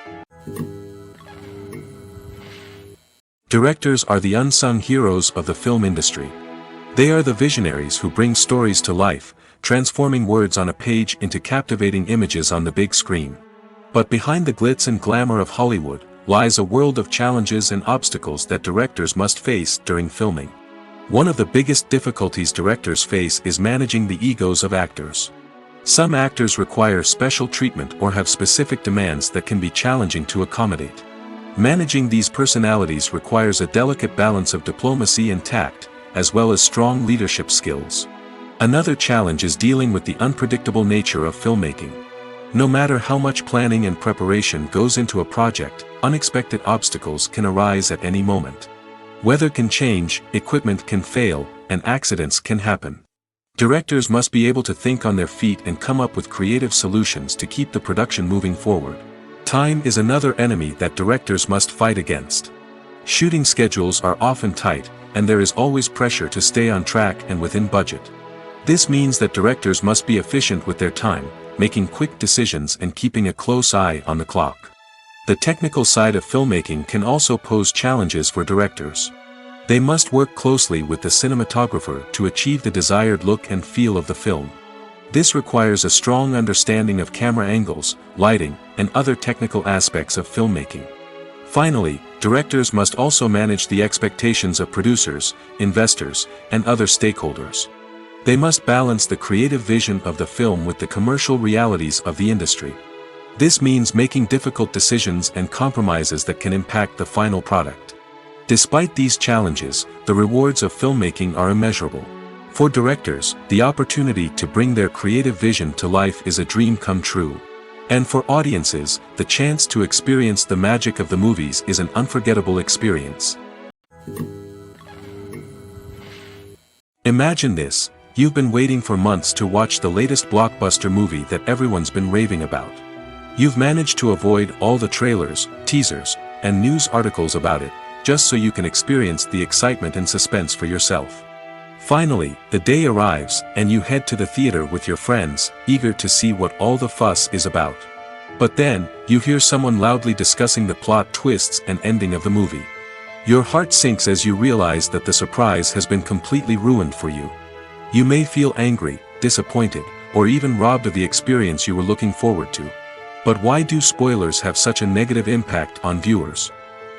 Directors are the unsung heroes of the film industry. They are the visionaries who bring stories to life, transforming words on a page into captivating images on the big screen. But behind the glitz and glamour of Hollywood, lies a world of challenges and obstacles that directors must face during filming. One of the biggest difficulties directors face is managing the egos of actors. Some actors require special treatment or have specific demands that can be challenging to accommodate. Managing these personalities requires a delicate balance of diplomacy and tact, as well as strong leadership skills. Another challenge is dealing with the unpredictable nature of filmmaking. No matter how much planning and preparation goes into a project, unexpected obstacles can arise at any moment. Weather can change, equipment can fail, and accidents can happen. Directors must be able to think on their feet and come up with creative solutions to keep the production moving forward. Time is another enemy that directors must fight against. Shooting schedules are often tight, and there is always pressure to stay on track and within budget. This means that directors must be efficient with their time, making quick decisions and keeping a close eye on the clock. The technical side of filmmaking can also pose challenges for directors. They must work closely with the cinematographer to achieve the desired look and feel of the film. This requires a strong understanding of camera angles, lighting, and other technical aspects of filmmaking. Finally, directors must also manage the expectations of producers, investors, and other stakeholders. They must balance the creative vision of the film with the commercial realities of the industry. This means making difficult decisions and compromises that can impact the final product. Despite these challenges, the rewards of filmmaking are immeasurable. For directors, the opportunity to bring their creative vision to life is a dream come true. And for audiences, the chance to experience the magic of the movies is an unforgettable experience. Imagine this. You've been waiting for months to watch the latest blockbuster movie that everyone's been raving about. You've managed to avoid all the trailers, teasers, and news articles about it, just so you can experience the excitement and suspense for yourself. Finally, the day arrives, and you head to the theater with your friends, eager to see what all the fuss is about. But then, you hear someone loudly discussing the plot twists and ending of the movie. Your heart sinks as you realize that the surprise has been completely ruined for you. You may feel angry, disappointed, or even robbed of the experience you were looking forward to. But why do spoilers have such a negative impact on viewers?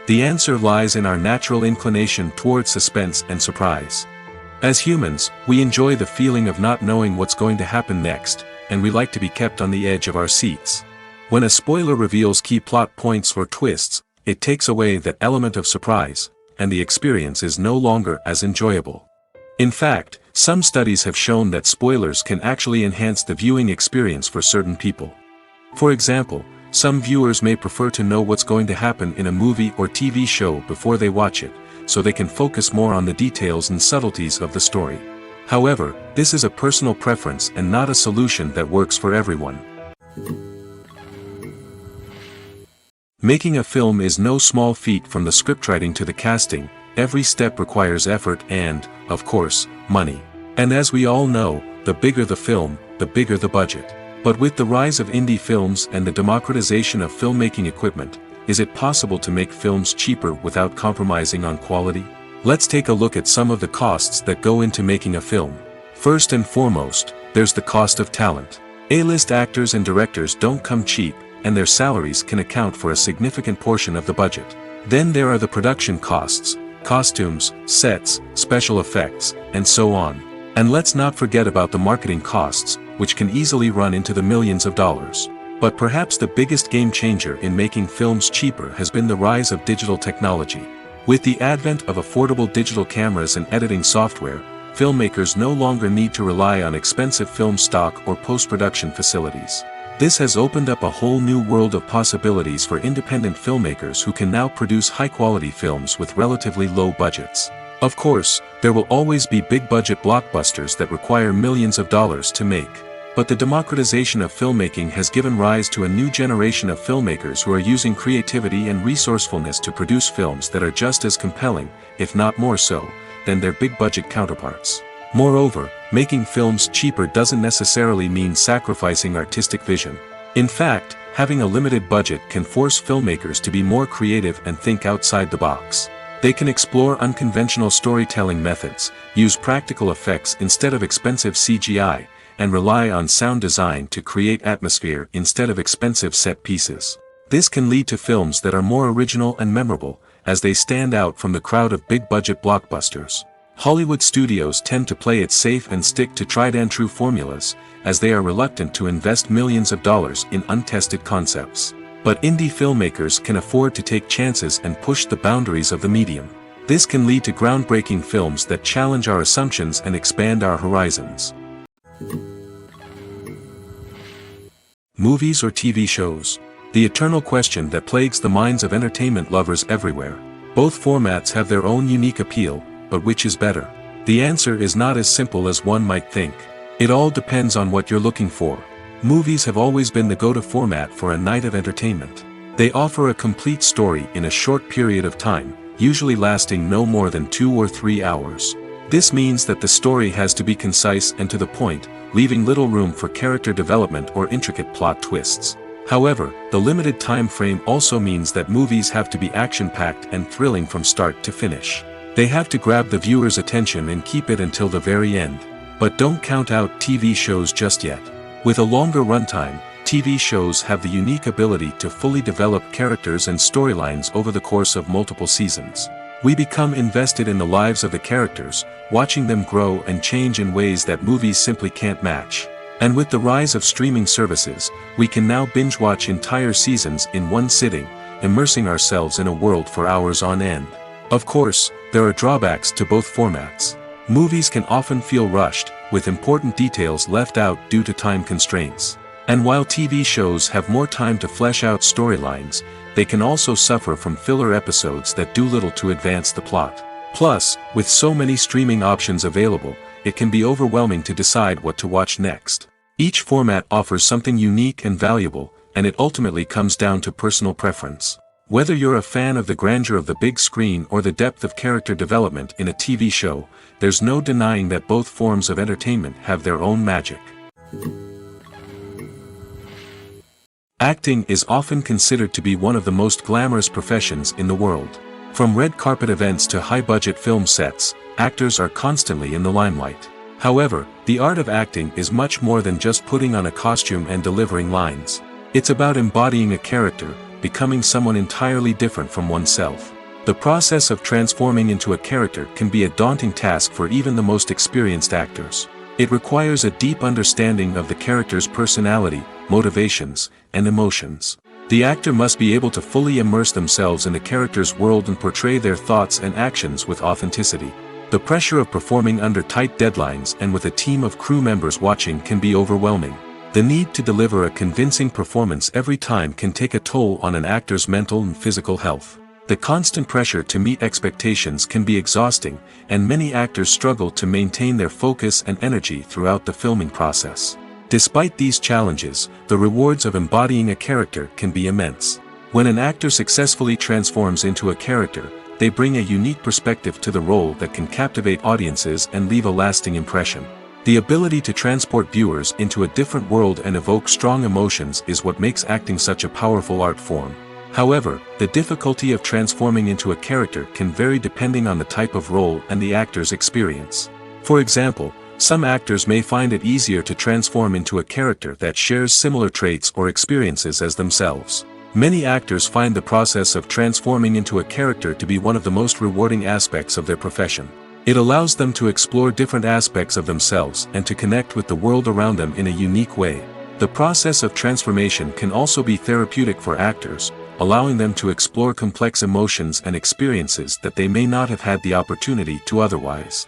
The answer lies in our natural inclination toward suspense and surprise. As humans, we enjoy the feeling of not knowing what's going to happen next, and we like to be kept on the edge of our seats. When a spoiler reveals key plot points or twists, it takes away that element of surprise, and the experience is no longer as enjoyable. In fact, some studies have shown that spoilers can actually enhance the viewing experience for certain people. For example, some viewers may prefer to know what's going to happen in a movie or TV show before they watch it, so they can focus more on the details and subtleties of the story. However, this is a personal preference and not a solution that works for everyone. Making a film is no small feat. From the scriptwriting to the casting, every step requires effort and, of course, money. And as we all know, the bigger the film, the bigger the budget. But with the rise of indie films and the democratization of filmmaking equipment, is it possible to make films cheaper without compromising on quality? Let's take a look at some of the costs that go into making a film. First and foremost, there's the cost of talent. A-list actors and directors don't come cheap, and their salaries can account for a significant portion of the budget. Then there are the production costs, costumes, sets, special effects, and so on. And let's not forget about the marketing costs, which can easily run into the millions of dollars. But perhaps the biggest game changer in making films cheaper has been the rise of digital technology. With the advent of affordable digital cameras and editing software, filmmakers no longer need to rely on expensive film stock or post-production facilities. This has opened up a whole new world of possibilities for independent filmmakers who can now produce high-quality films with relatively low budgets. Of course, there will always be big-budget blockbusters that require millions of dollars to make. But the democratization of filmmaking has given rise to a new generation of filmmakers who are using creativity and resourcefulness to produce films that are just as compelling, if not more so, than their big-budget counterparts. Moreover, making films cheaper doesn't necessarily mean sacrificing artistic vision. In fact, having a limited budget can force filmmakers to be more creative and think outside the box. They can explore unconventional storytelling methods, use practical effects instead of expensive CGI, and rely on sound design to create atmosphere instead of expensive set pieces. This can lead to films that are more original and memorable, as they stand out from the crowd of big-budget blockbusters. Hollywood studios tend to play it safe and stick to tried-and-true formulas, as they are reluctant to invest millions of dollars in untested concepts. But indie filmmakers can afford to take chances and push the boundaries of the medium. This can lead to groundbreaking films that challenge our assumptions and expand our horizons. Movies or TV shows? The eternal question that plagues the minds of entertainment lovers everywhere. Both formats have their own unique appeal, but which is better? The answer is not as simple as one might think. It all depends on what you're looking for. Movies have always been the go-to format for a night of entertainment. They offer a complete story in a short period of time, usually lasting no more than 2 or 3 hours. This means that the story has to be concise and to the point, leaving little room for character development or intricate plot twists. However, the limited time frame also means that movies have to be action-packed and thrilling from start to finish. They have to grab the viewer's attention and keep it until the very end. But don't count out TV shows just yet. With a longer runtime, TV shows have the unique ability to fully develop characters and storylines over the course of multiple seasons. We become invested in the lives of the characters, watching them grow and change in ways that movies simply can't match. And with the rise of streaming services, we can now binge-watch entire seasons in one sitting, immersing ourselves in a world for hours on end. Of course, there are drawbacks to both formats. Movies can often feel rushed, with important details left out due to time constraints. And while TV shows have more time to flesh out storylines, they can also suffer from filler episodes that do little to advance the plot. Plus, with so many streaming options available, it can be overwhelming to decide what to watch next. Each format offers something unique and valuable, and it ultimately comes down to personal preference. Whether you're a fan of the grandeur of the big screen or the depth of character development in a TV show, there's no denying that both forms of entertainment have their own magic. Acting is often considered to be one of the most glamorous professions in the world. From red carpet events to high-budget film sets, actors are constantly in the limelight. However, the art of acting is much more than just putting on a costume and delivering lines. It's about embodying a character, becoming someone entirely different from oneself. The process of transforming into a character can be a daunting task for even the most experienced actors. It requires a deep understanding of the character's personality, motivations, and emotions. The actor must be able to fully immerse themselves in the character's world and portray their thoughts and actions with authenticity. The pressure of performing under tight deadlines and with a team of crew members watching can be overwhelming. The need to deliver a convincing performance every time can take a toll on an actor's mental and physical health. The constant pressure to meet expectations can be exhausting, and many actors struggle to maintain their focus and energy throughout the filming process. Despite these challenges, the rewards of embodying a character can be immense. When an actor successfully transforms into a character, they bring a unique perspective to the role that can captivate audiences and leave a lasting impression. The ability to transport viewers into a different world and evoke strong emotions is what makes acting such a powerful art form. However, the difficulty of transforming into a character can vary depending on the type of role and the actor's experience. For example, some actors may find it easier to transform into a character that shares similar traits or experiences as themselves. Many actors find the process of transforming into a character to be one of the most rewarding aspects of their profession. It allows them to explore different aspects of themselves and to connect with the world around them in a unique way. The process of transformation can also be therapeutic for actors, allowing them to explore complex emotions and experiences that they may not have had the opportunity to otherwise.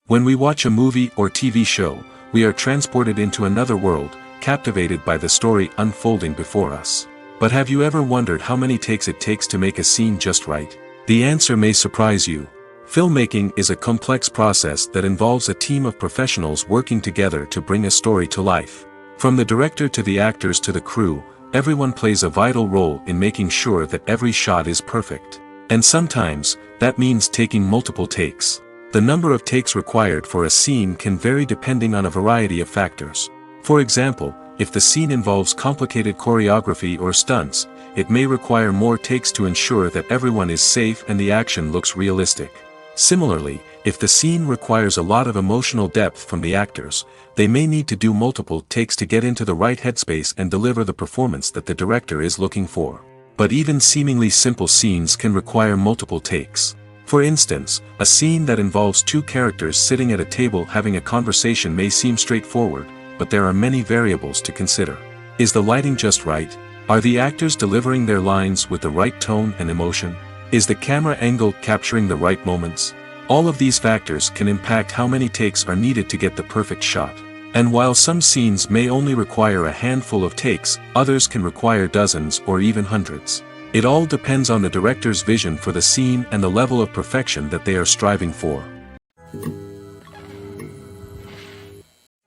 When we watch a movie or TV show, we are transported into another world, captivated by the story unfolding before us. But have you ever wondered how many takes it takes to make a scene just right? The answer may surprise you. Filmmaking is a complex process that involves a team of professionals working together to bring a story to life. From the director to the actors to the crew, everyone plays a vital role in making sure that every shot is perfect. And sometimes, that means taking multiple takes. The number of takes required for a scene can vary depending on a variety of factors. For example, if the scene involves complicated choreography or stunts, it may require more takes to ensure that everyone is safe and the action looks realistic. Similarly, if the scene requires a lot of emotional depth from the actors, they may need to do multiple takes to get into the right headspace and deliver the performance that the director is looking for. But even seemingly simple scenes can require multiple takes. For instance, a scene that involves two characters sitting at a table having a conversation may seem straightforward, but there are many variables to consider. Is the lighting just right? Are the actors delivering their lines with the right tone and emotion? Is the camera angle capturing the right moments? All of these factors can impact how many takes are needed to get the perfect shot. And while some scenes may only require a handful of takes, others can require dozens or even hundreds. It all depends on the director's vision for the scene and the level of perfection that they are striving for.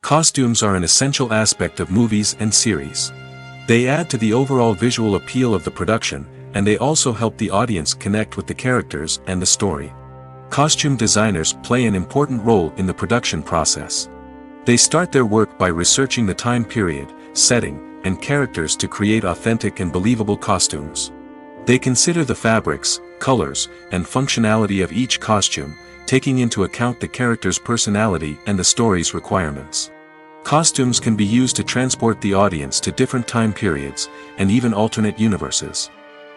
Costumes are an essential aspect of movies and series. They add to the overall visual appeal of the production, and they also help the audience connect with the characters and the story. Costume designers play an important role in the production process. They start their work by researching the time period, setting, and characters to create authentic and believable costumes. They consider the fabrics, colors, and functionality of each costume, taking into account the character's personality and the story's requirements. Costumes can be used to transport the audience to different time periods, and even alternate universes.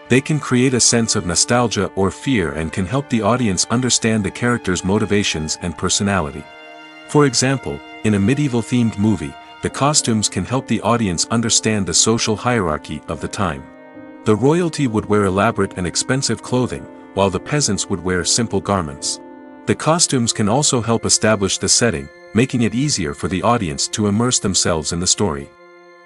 They can create a sense of nostalgia or fear and can help the audience understand the character's motivations and personality. For example, in a medieval-themed movie, the costumes can help the audience understand the social hierarchy of the time. The royalty would wear elaborate and expensive clothing, while the peasants would wear simple garments. The costumes can also help establish the setting, making it easier for the audience to immerse themselves in the story.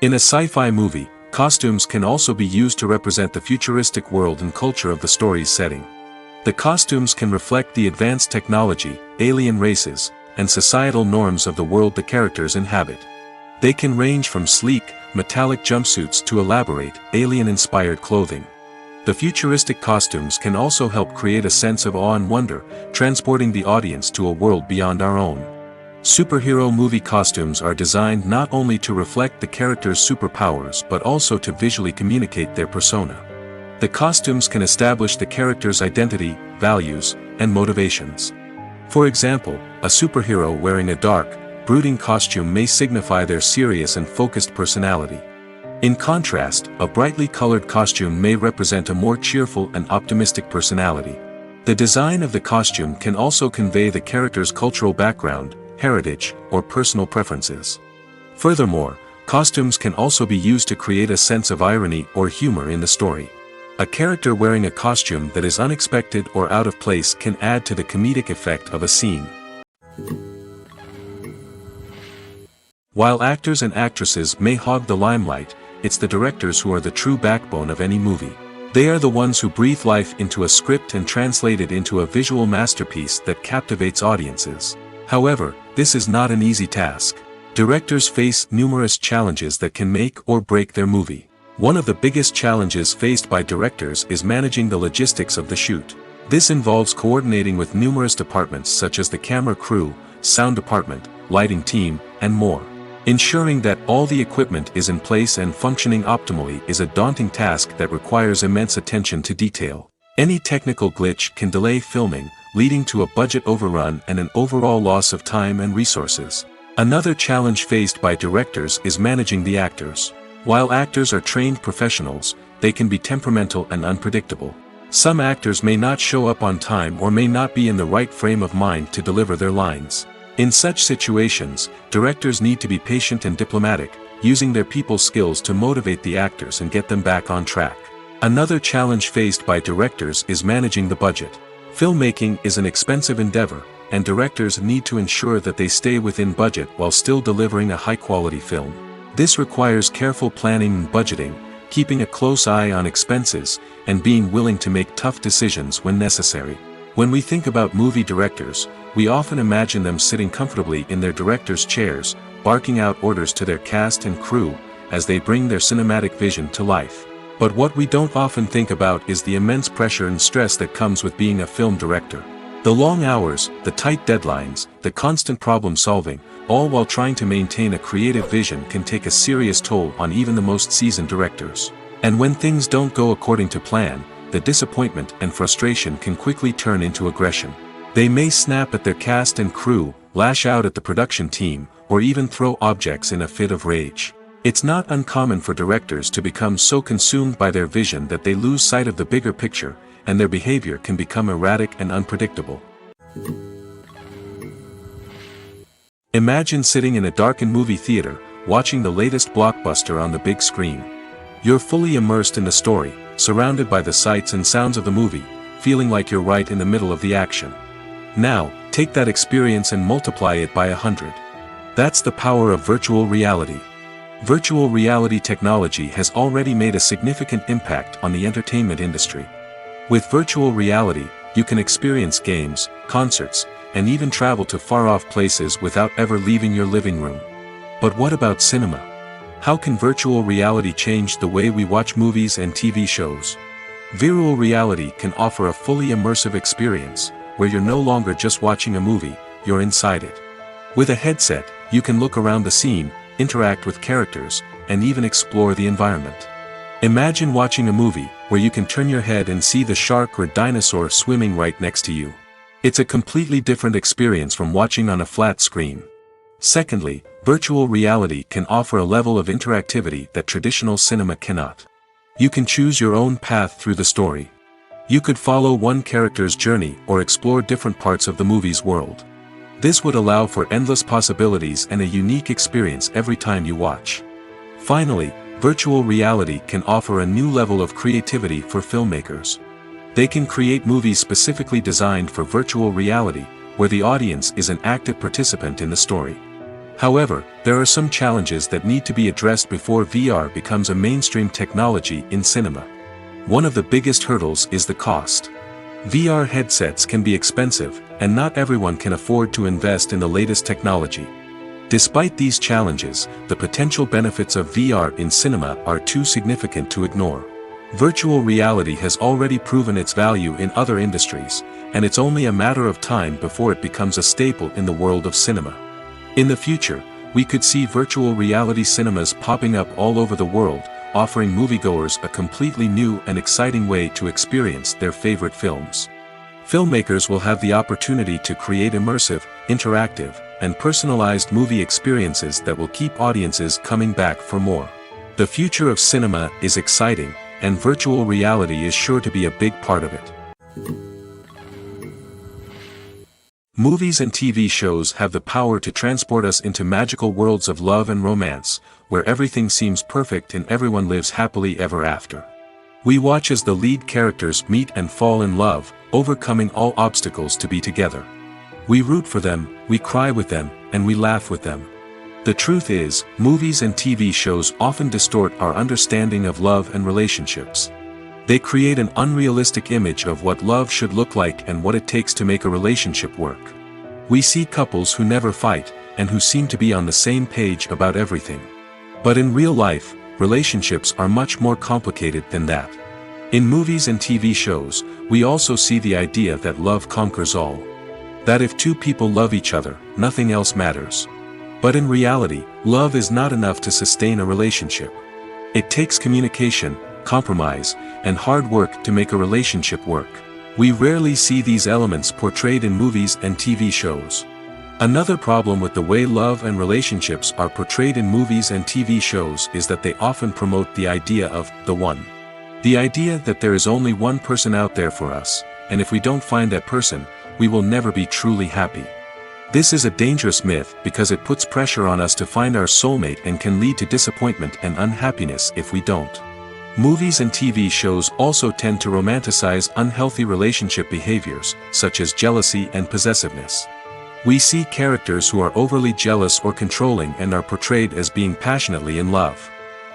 In a sci-fi movie, costumes can also be used to represent the futuristic world and culture of the story's setting. The costumes can reflect the advanced technology, alien races, and societal norms of the world the characters inhabit. They can range from sleek, metallic jumpsuits to elaborate, alien-inspired clothing. The futuristic costumes can also help create a sense of awe and wonder, transporting the audience to a world beyond our own. Superhero movie costumes are designed not only to reflect the character's superpowers but also to visually communicate their persona. The costumes can establish the character's identity, values, and motivations. For example, a superhero wearing a dark, brooding costume may signify their serious and focused personality. In contrast, a brightly colored costume may represent a more cheerful and optimistic personality. The design of the costume can also convey the character's cultural background, heritage, or personal preferences. Furthermore, costumes can also be used to create a sense of irony or humor in the story. A character wearing a costume that is unexpected or out of place can add to the comedic effect of a scene. While actors and actresses may hog the limelight, it's the directors who are the true backbone of any movie. They are the ones who breathe life into a script and translate it into a visual masterpiece that captivates audiences. However, this is not an easy task. Directors face numerous challenges that can make or break their movie. One of the biggest challenges faced by directors is managing the logistics of the shoot. This involves coordinating with numerous departments such as the camera crew, sound department, lighting team, and more. Ensuring that all the equipment is in place and functioning optimally is a daunting task that requires immense attention to detail. Any technical glitch can delay filming, leading to a budget overrun and an overall loss of time and resources. Another challenge faced by directors is managing the actors. While actors are trained professionals, they can be temperamental and unpredictable. Some actors may not show up on time or may not be in the right frame of mind to deliver their lines. In such situations, directors need to be patient and diplomatic, using their people skills to motivate the actors and get them back on track. Another challenge faced by directors is managing the budget. Filmmaking is an expensive endeavor, and directors need to ensure that they stay within budget while still delivering a high-quality film. This requires careful planning and budgeting, keeping a close eye on expenses, and being willing to make tough decisions when necessary. When we think about movie directors, we often imagine them sitting comfortably in their director's chairs, barking out orders to their cast and crew, as they bring their cinematic vision to life. But what we don't often think about is the immense pressure and stress that comes with being a film director. The long hours, the tight deadlines, the constant problem solving, all while trying to maintain a creative vision can take a serious toll on even the most seasoned directors. And when things don't go according to plan, the disappointment and frustration can quickly turn into aggression. They may snap at their cast and crew, lash out at the production team, or even throw objects in a fit of rage. It's not uncommon for directors to become so consumed by their vision that they lose sight of the bigger picture, and their behavior can become erratic and unpredictable. Imagine sitting in a darkened movie theater, watching the latest blockbuster on the big screen. You're fully immersed in the story, surrounded by the sights and sounds of the movie, feeling like you're right in the middle of the action. Now, take that experience and multiply it by 100. That's the power of virtual reality. Virtual reality technology has already made a significant impact on the entertainment industry. With virtual reality, you can experience games, concerts, and even travel to far-off places without ever leaving your living room. But what about cinema? How can virtual reality change the way we watch movies and TV shows? Virtual reality can offer a fully immersive experience, where you're no longer just watching a movie, you're inside it. With a headset, you can look around the scene, interact with characters, and even explore the environment. Imagine watching a movie, where you can turn your head and see the shark or dinosaur swimming right next to you. It's a completely different experience from watching on a flat screen. Secondly, virtual reality can offer a level of interactivity that traditional cinema cannot. You can choose your own path through the story. You could follow one character's journey or explore different parts of the movie's world. This would allow for endless possibilities and a unique experience every time you watch. Finally, virtual reality can offer a new level of creativity for filmmakers. They can create movies specifically designed for virtual reality, where the audience is an active participant in the story. However, there are some challenges that need to be addressed before VR becomes a mainstream technology in cinema. One of the biggest hurdles is the cost. VR headsets can be expensive, and not everyone can afford to invest in the latest technology. Despite these challenges, the potential benefits of VR in cinema are too significant to ignore. Virtual reality has already proven its value in other industries, and it's only a matter of time before it becomes a staple in the world of cinema. In the future, we could see virtual reality cinemas popping up all over the world, offering moviegoers a completely new and exciting way to experience their favorite films. Filmmakers will have the opportunity to create immersive, interactive, and personalized movie experiences that will keep audiences coming back for more. The future of cinema is exciting, and virtual reality is sure to be a big part of it. Movies and TV shows have the power to transport us into magical worlds of love and romance, where everything seems perfect and everyone lives happily ever after. We watch as the lead characters meet and fall in love, overcoming all obstacles to be together. We root for them, we cry with them, and we laugh with them. The truth is, movies and TV shows often distort our understanding of love and relationships. They create an unrealistic image of what love should look like and what it takes to make a relationship work. We see couples who never fight, and who seem to be on the same page about everything. But in real life, relationships are much more complicated than that. In movies and TV shows, we also see the idea that love conquers all. That if two people love each other, nothing else matters. But in reality, love is not enough to sustain a relationship. It takes communication, compromise, and hard work to make a relationship work. We rarely see these elements portrayed in movies and TV shows. Another problem with the way love and relationships are portrayed in movies and TV shows is that they often promote the idea of the one. The idea that there is only one person out there for us, and if we don't find that person, we will never be truly happy. This is a dangerous myth because it puts pressure on us to find our soulmate and can lead to disappointment and unhappiness if we don't. Movies and TV shows also tend to romanticize unhealthy relationship behaviors, such as jealousy and possessiveness. We see characters who are overly jealous or controlling and are portrayed as being passionately in love.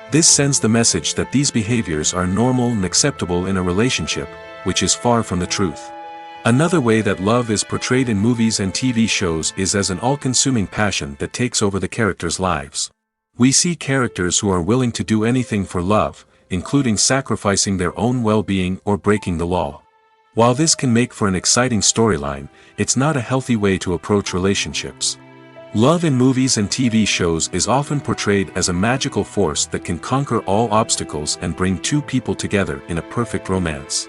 This sends the message that these behaviors are normal and acceptable in a relationship, which is far from the truth. Another way that love is portrayed in movies and TV shows is as an all-consuming passion that takes over the characters' lives. We see characters who are willing to do anything for love, including sacrificing their own well-being or breaking the law. While this can make for an exciting storyline, it's not a healthy way to approach relationships. Love in movies and TV shows is often portrayed as a magical force that can conquer all obstacles and bring two people together in a perfect romance.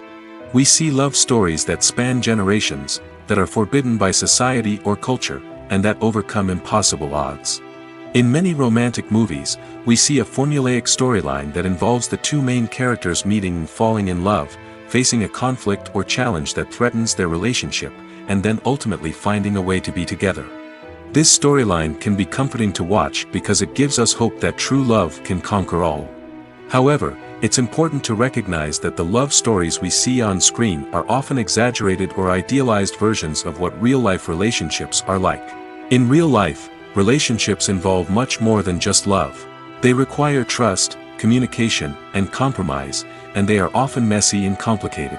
We see love stories that span generations, that are forbidden by society or culture, and that overcome impossible odds. In many romantic movies, we see a formulaic storyline that involves the two main characters meeting and falling in love, facing a conflict or challenge that threatens their relationship, and then ultimately finding a way to be together. This storyline can be comforting to watch because it gives us hope that true love can conquer all. However, it's important to recognize that the love stories we see on screen are often exaggerated or idealized versions of what real-life relationships are like. In real life, relationships involve much more than just love. They require trust, communication, and compromise, and they are often messy and complicated.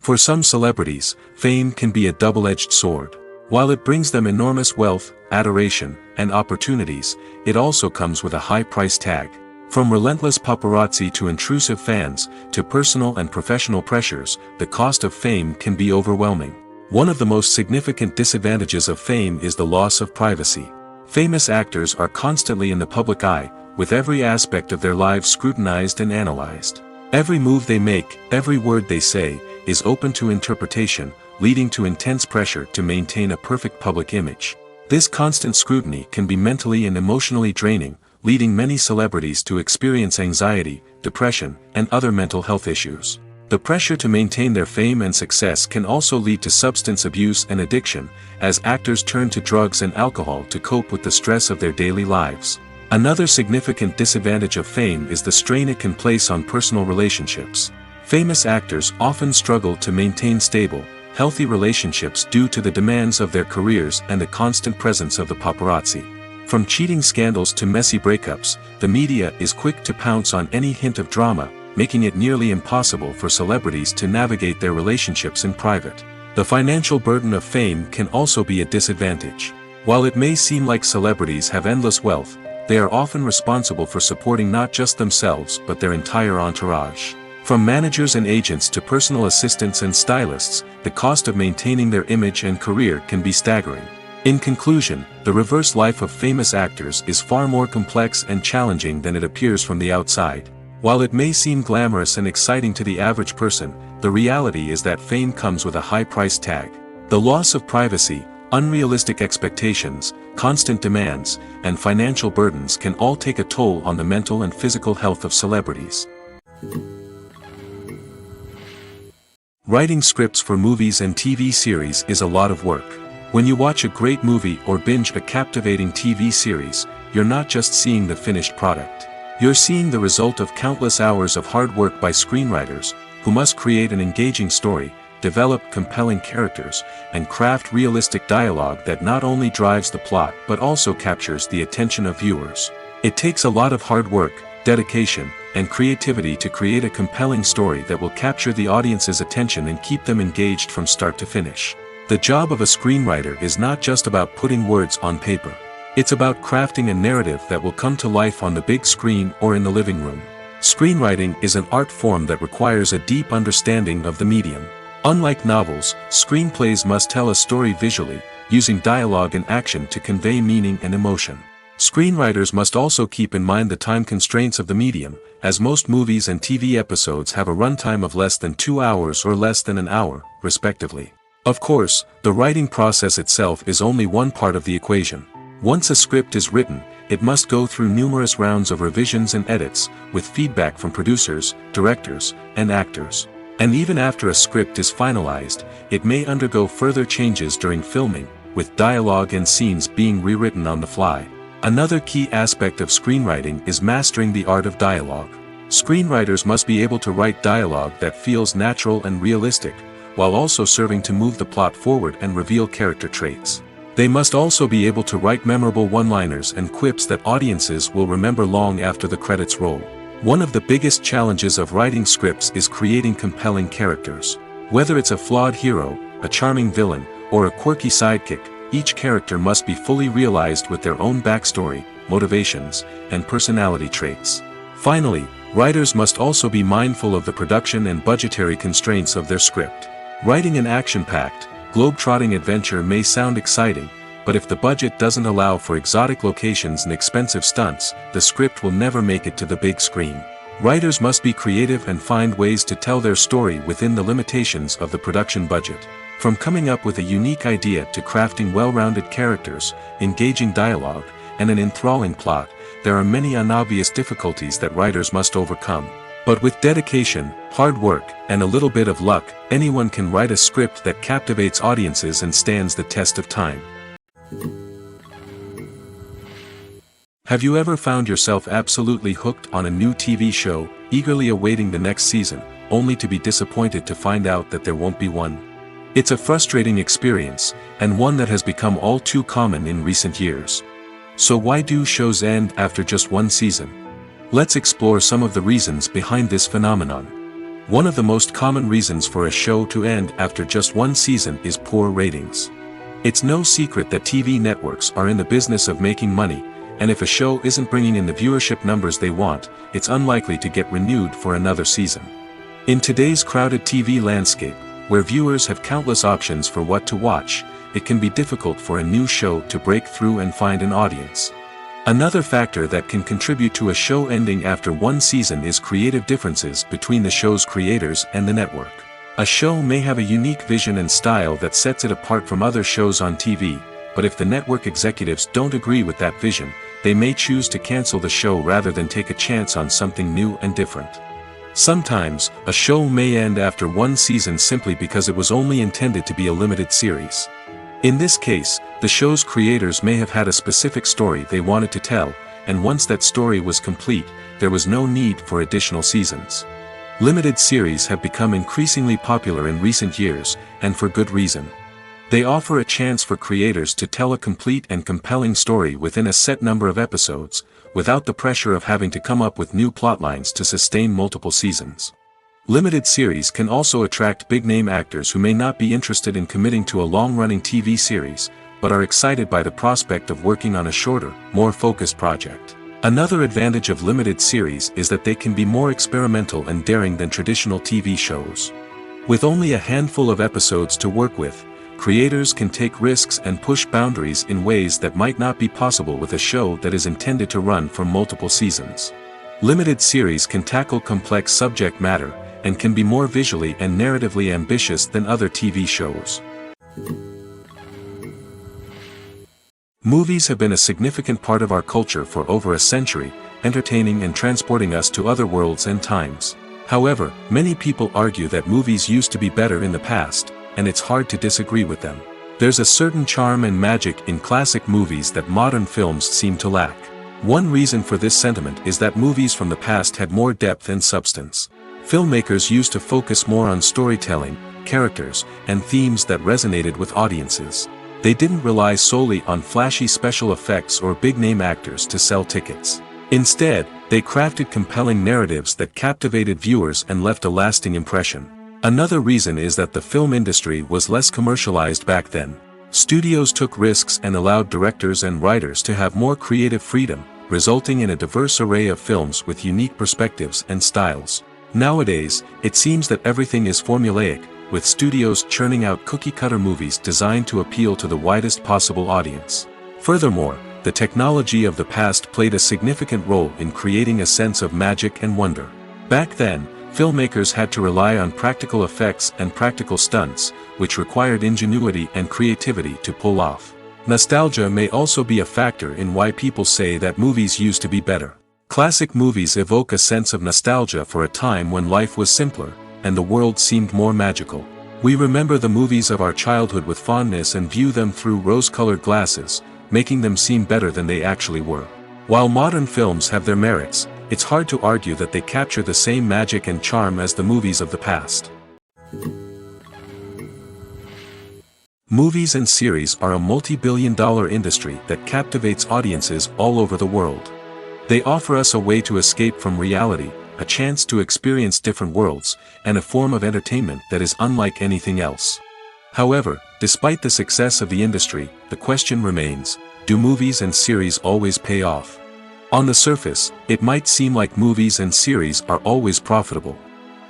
For some celebrities, fame can be a double-edged sword. While it brings them enormous wealth, adoration, and opportunities, it also comes with a high price tag. From relentless paparazzi to intrusive fans, to personal and professional pressures, the cost of fame can be overwhelming. One of the most significant disadvantages of fame is the loss of privacy. Famous actors are constantly in the public eye, with every aspect of their lives scrutinized and analyzed. Every move they make, every word they say, is open to interpretation, leading to intense pressure to maintain a perfect public image. This constant scrutiny can be mentally and emotionally draining, leading many celebrities to experience anxiety, depression, and other mental health issues. The pressure to maintain their fame and success can also lead to substance abuse and addiction, as actors turn to drugs and alcohol to cope with the stress of their daily lives. Another significant disadvantage of fame is the strain it can place on personal relationships. Famous actors often struggle to maintain stable, healthy relationships due to the demands of their careers and the constant presence of the paparazzi. From cheating scandals to messy breakups, the media is quick to pounce on any hint of drama, making it nearly impossible for celebrities to navigate their relationships in private. The financial burden of fame can also be a disadvantage. While it may seem like celebrities have endless wealth, they are often responsible for supporting not just themselves but their entire entourage. From managers and agents to personal assistants and stylists, the cost of maintaining their image and career can be staggering. In conclusion, the reverse life of famous actors is far more complex and challenging than it appears from the outside. While it may seem glamorous and exciting to the average person, the reality is that fame comes with a high price tag. The loss of privacy, unrealistic expectations, constant demands, and financial burdens can all take a toll on the mental and physical health of celebrities. Writing scripts for movies and TV series is a lot of work. When you watch a great movie or binge a captivating TV series, you're not just seeing the finished product. You're seeing the result of countless hours of hard work by screenwriters, who must create an engaging story, develop compelling characters, and craft realistic dialogue that not only drives the plot but also captures the attention of viewers. It takes a lot of hard work, dedication, and creativity to create a compelling story that will capture the audience's attention and keep them engaged from start to finish. The job of a screenwriter is not just about putting words on paper. It's about crafting a narrative that will come to life on the big screen or in the living room. Screenwriting is an art form that requires a deep understanding of the medium. Unlike novels, screenplays must tell a story visually, using dialogue and action to convey meaning and emotion. Screenwriters must also keep in mind the time constraints of the medium, as most movies and TV episodes have a runtime of less than 2 hours or less than an hour, respectively. Of course, the writing process itself is only one part of the equation. Once a script is written, it must go through numerous rounds of revisions and edits, with feedback from producers, directors, and actors. And even after a script is finalized, it may undergo further changes during filming, with dialogue and scenes being rewritten on the fly. Another key aspect of screenwriting is mastering the art of dialogue. Screenwriters must be able to write dialogue that feels natural and realistic, while also serving to move the plot forward and reveal character traits. They must also be able to write memorable one-liners and quips that audiences will remember long after the credits roll. One of the biggest challenges of writing scripts is creating compelling characters. Whether it's a flawed hero, a charming villain, or a quirky sidekick, each character must be fully realized with their own backstory, motivations, and personality traits. Finally, writers must also be mindful of the production and budgetary constraints of their script. Writing an action-packed, globe-trotting adventure may sound exciting, but if the budget doesn't allow for exotic locations and expensive stunts, the script will never make it to the big screen. Writers must be creative and find ways to tell their story within the limitations of the production budget. From coming up with a unique idea to crafting well-rounded characters, engaging dialogue, and an enthralling plot, there are many unobvious difficulties that writers must overcome. But with dedication, hard work, and a little bit of luck, anyone can write a script that captivates audiences and stands the test of time. Have you ever found yourself absolutely hooked on a new TV show, eagerly awaiting the next season, only to be disappointed to find out that there won't be one? It's a frustrating experience, and one that has become all too common in recent years. So why do shows end after just one season? Let's explore some of the reasons behind this phenomenon. One of the most common reasons for a show to end after just one season is poor ratings. It's no secret that TV networks are in the business of making money, and if a show isn't bringing in the viewership numbers they want, it's unlikely to get renewed for another season. In today's crowded TV landscape, where viewers have countless options for what to watch, it can be difficult for a new show to break through and find an audience. Another factor that can contribute to a show ending after one season is creative differences between the show's creators and the network. A show may have a unique vision and style that sets it apart from other shows on TV, but if the network executives don't agree with that vision, they may choose to cancel the show rather than take a chance on something new and different. Sometimes, a show may end after one season simply because it was only intended to be a limited series. In this case, the show's creators may have had a specific story they wanted to tell, and once that story was complete, there was no need for additional seasons. Limited series have become increasingly popular in recent years, and for good reason. They offer a chance for creators to tell a complete and compelling story within a set number of episodes, without the pressure of having to come up with new plotlines to sustain multiple seasons. Limited series can also attract big-name actors who may not be interested in committing to a long-running TV series, but are excited by the prospect of working on a shorter, more focused project. Another advantage of limited series is that they can be more experimental and daring than traditional TV shows. With only a handful of episodes to work with, creators can take risks and push boundaries in ways that might not be possible with a show that is intended to run for multiple seasons. Limited series can tackle complex subject matter, and can be more visually and narratively ambitious than other TV shows. Movies have been a significant part of our culture for over a century, entertaining and transporting us to other worlds and times. However, many people argue that movies used to be better in the past, and it's hard to disagree with them. There's a certain charm and magic in classic movies that modern films seem to lack. One reason for this sentiment is that movies from the past had more depth and substance. Filmmakers used to focus more on storytelling, characters and themes that resonated with audiences. They didn't rely solely on flashy special effects or big-name actors to sell tickets. Instead, they crafted compelling narratives that captivated viewers and left a lasting impression. Another reason is that the film industry was less commercialized back then. Studios took risks and allowed directors and writers to have more creative freedom, resulting in a diverse array of films with unique perspectives and styles. Nowadays, it seems that everything is formulaic, with studios churning out cookie-cutter movies designed to appeal to the widest possible audience. Furthermore, the technology of the past played a significant role in creating a sense of magic and wonder. Back then, filmmakers had to rely on practical effects and practical stunts, which required ingenuity and creativity to pull off. Nostalgia may also be a factor in why people say that movies used to be better. Classic movies evoke a sense of nostalgia for a time when life was simpler, and the world seemed more magical. We remember the movies of our childhood with fondness and view them through rose-colored glasses, making them seem better than they actually were. While modern films have their merits, it's hard to argue that they capture the same magic and charm as the movies of the past. Movies and series are a multi-billion-dollar industry that captivates audiences all over the world. They offer us a way to escape from reality, a chance to experience different worlds, and a form of entertainment that is unlike anything else. However, despite the success of the industry, the question remains, do movies and series always pay off? On the surface, it might seem like movies and series are always profitable.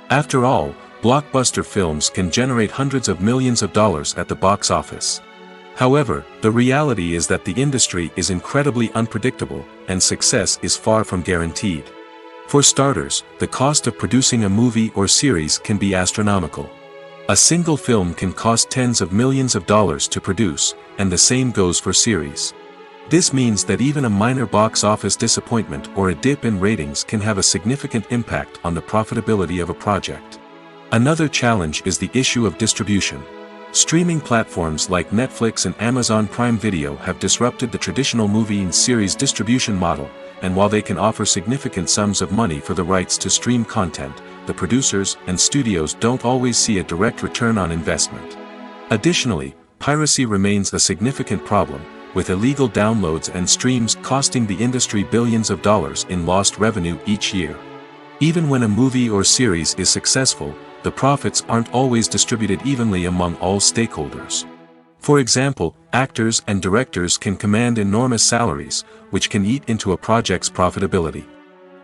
After all, blockbuster films can generate hundreds of millions of dollars at the box office. However, the reality is that the industry is incredibly unpredictable, and success is far from guaranteed. For starters, the cost of producing a movie or series can be astronomical. A single film can cost tens of millions of dollars to produce, and the same goes for series. This means that even a minor box office disappointment or a dip in ratings can have a significant impact on the profitability of a project. Another challenge is the issue of distribution. Streaming platforms like Netflix and Amazon Prime Video have disrupted the traditional movie and series distribution model, and while they can offer significant sums of money for the rights to stream content, the producers and studios don't always see a direct return on investment. Additionally, piracy remains a significant problem, with illegal downloads and streams costing the industry billions of dollars in lost revenue each year. Even when a movie or series is successful, the profits aren't always distributed evenly among all stakeholders. For example, actors and directors can command enormous salaries, which can eat into a project's profitability.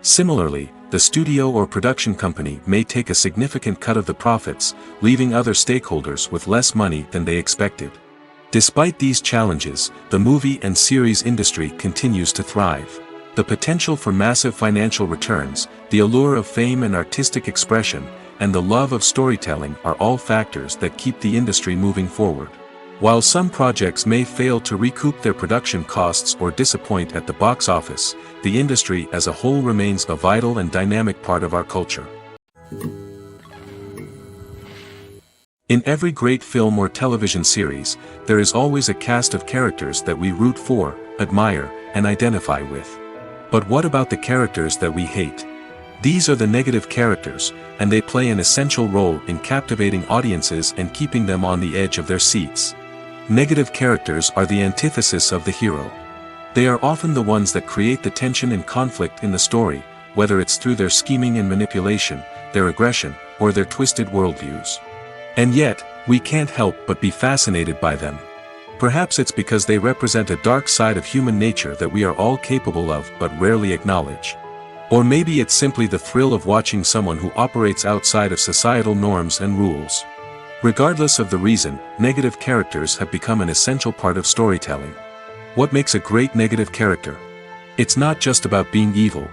Similarly, the studio or production company may take a significant cut of the profits, leaving other stakeholders with less money than they expected. Despite these challenges, the movie and series industry continues to thrive. The potential for massive financial returns, the allure of fame and artistic expression, and the love of storytelling are all factors that keep the industry moving forward. While some projects may fail to recoup their production costs or disappoint at the box office, the industry as a whole remains a vital and dynamic part of our culture. In every great film or television series, there is always a cast of characters that we root for, admire, and identify with. But what about the characters that we hate? These are the negative characters, and they play an essential role in captivating audiences and keeping them on the edge of their seats. Negative characters are the antithesis of the hero. They are often the ones that create the tension and conflict in the story, whether it's through their scheming and manipulation, their aggression, or their twisted worldviews. And yet, we can't help but be fascinated by them. Perhaps it's because they represent a dark side of human nature that we are all capable of but rarely acknowledge. Or maybe it's simply the thrill of watching someone who operates outside of societal norms and rules. Regardless of the reason, negative characters have become an essential part of storytelling. What makes a great negative character? It's not just about being evil.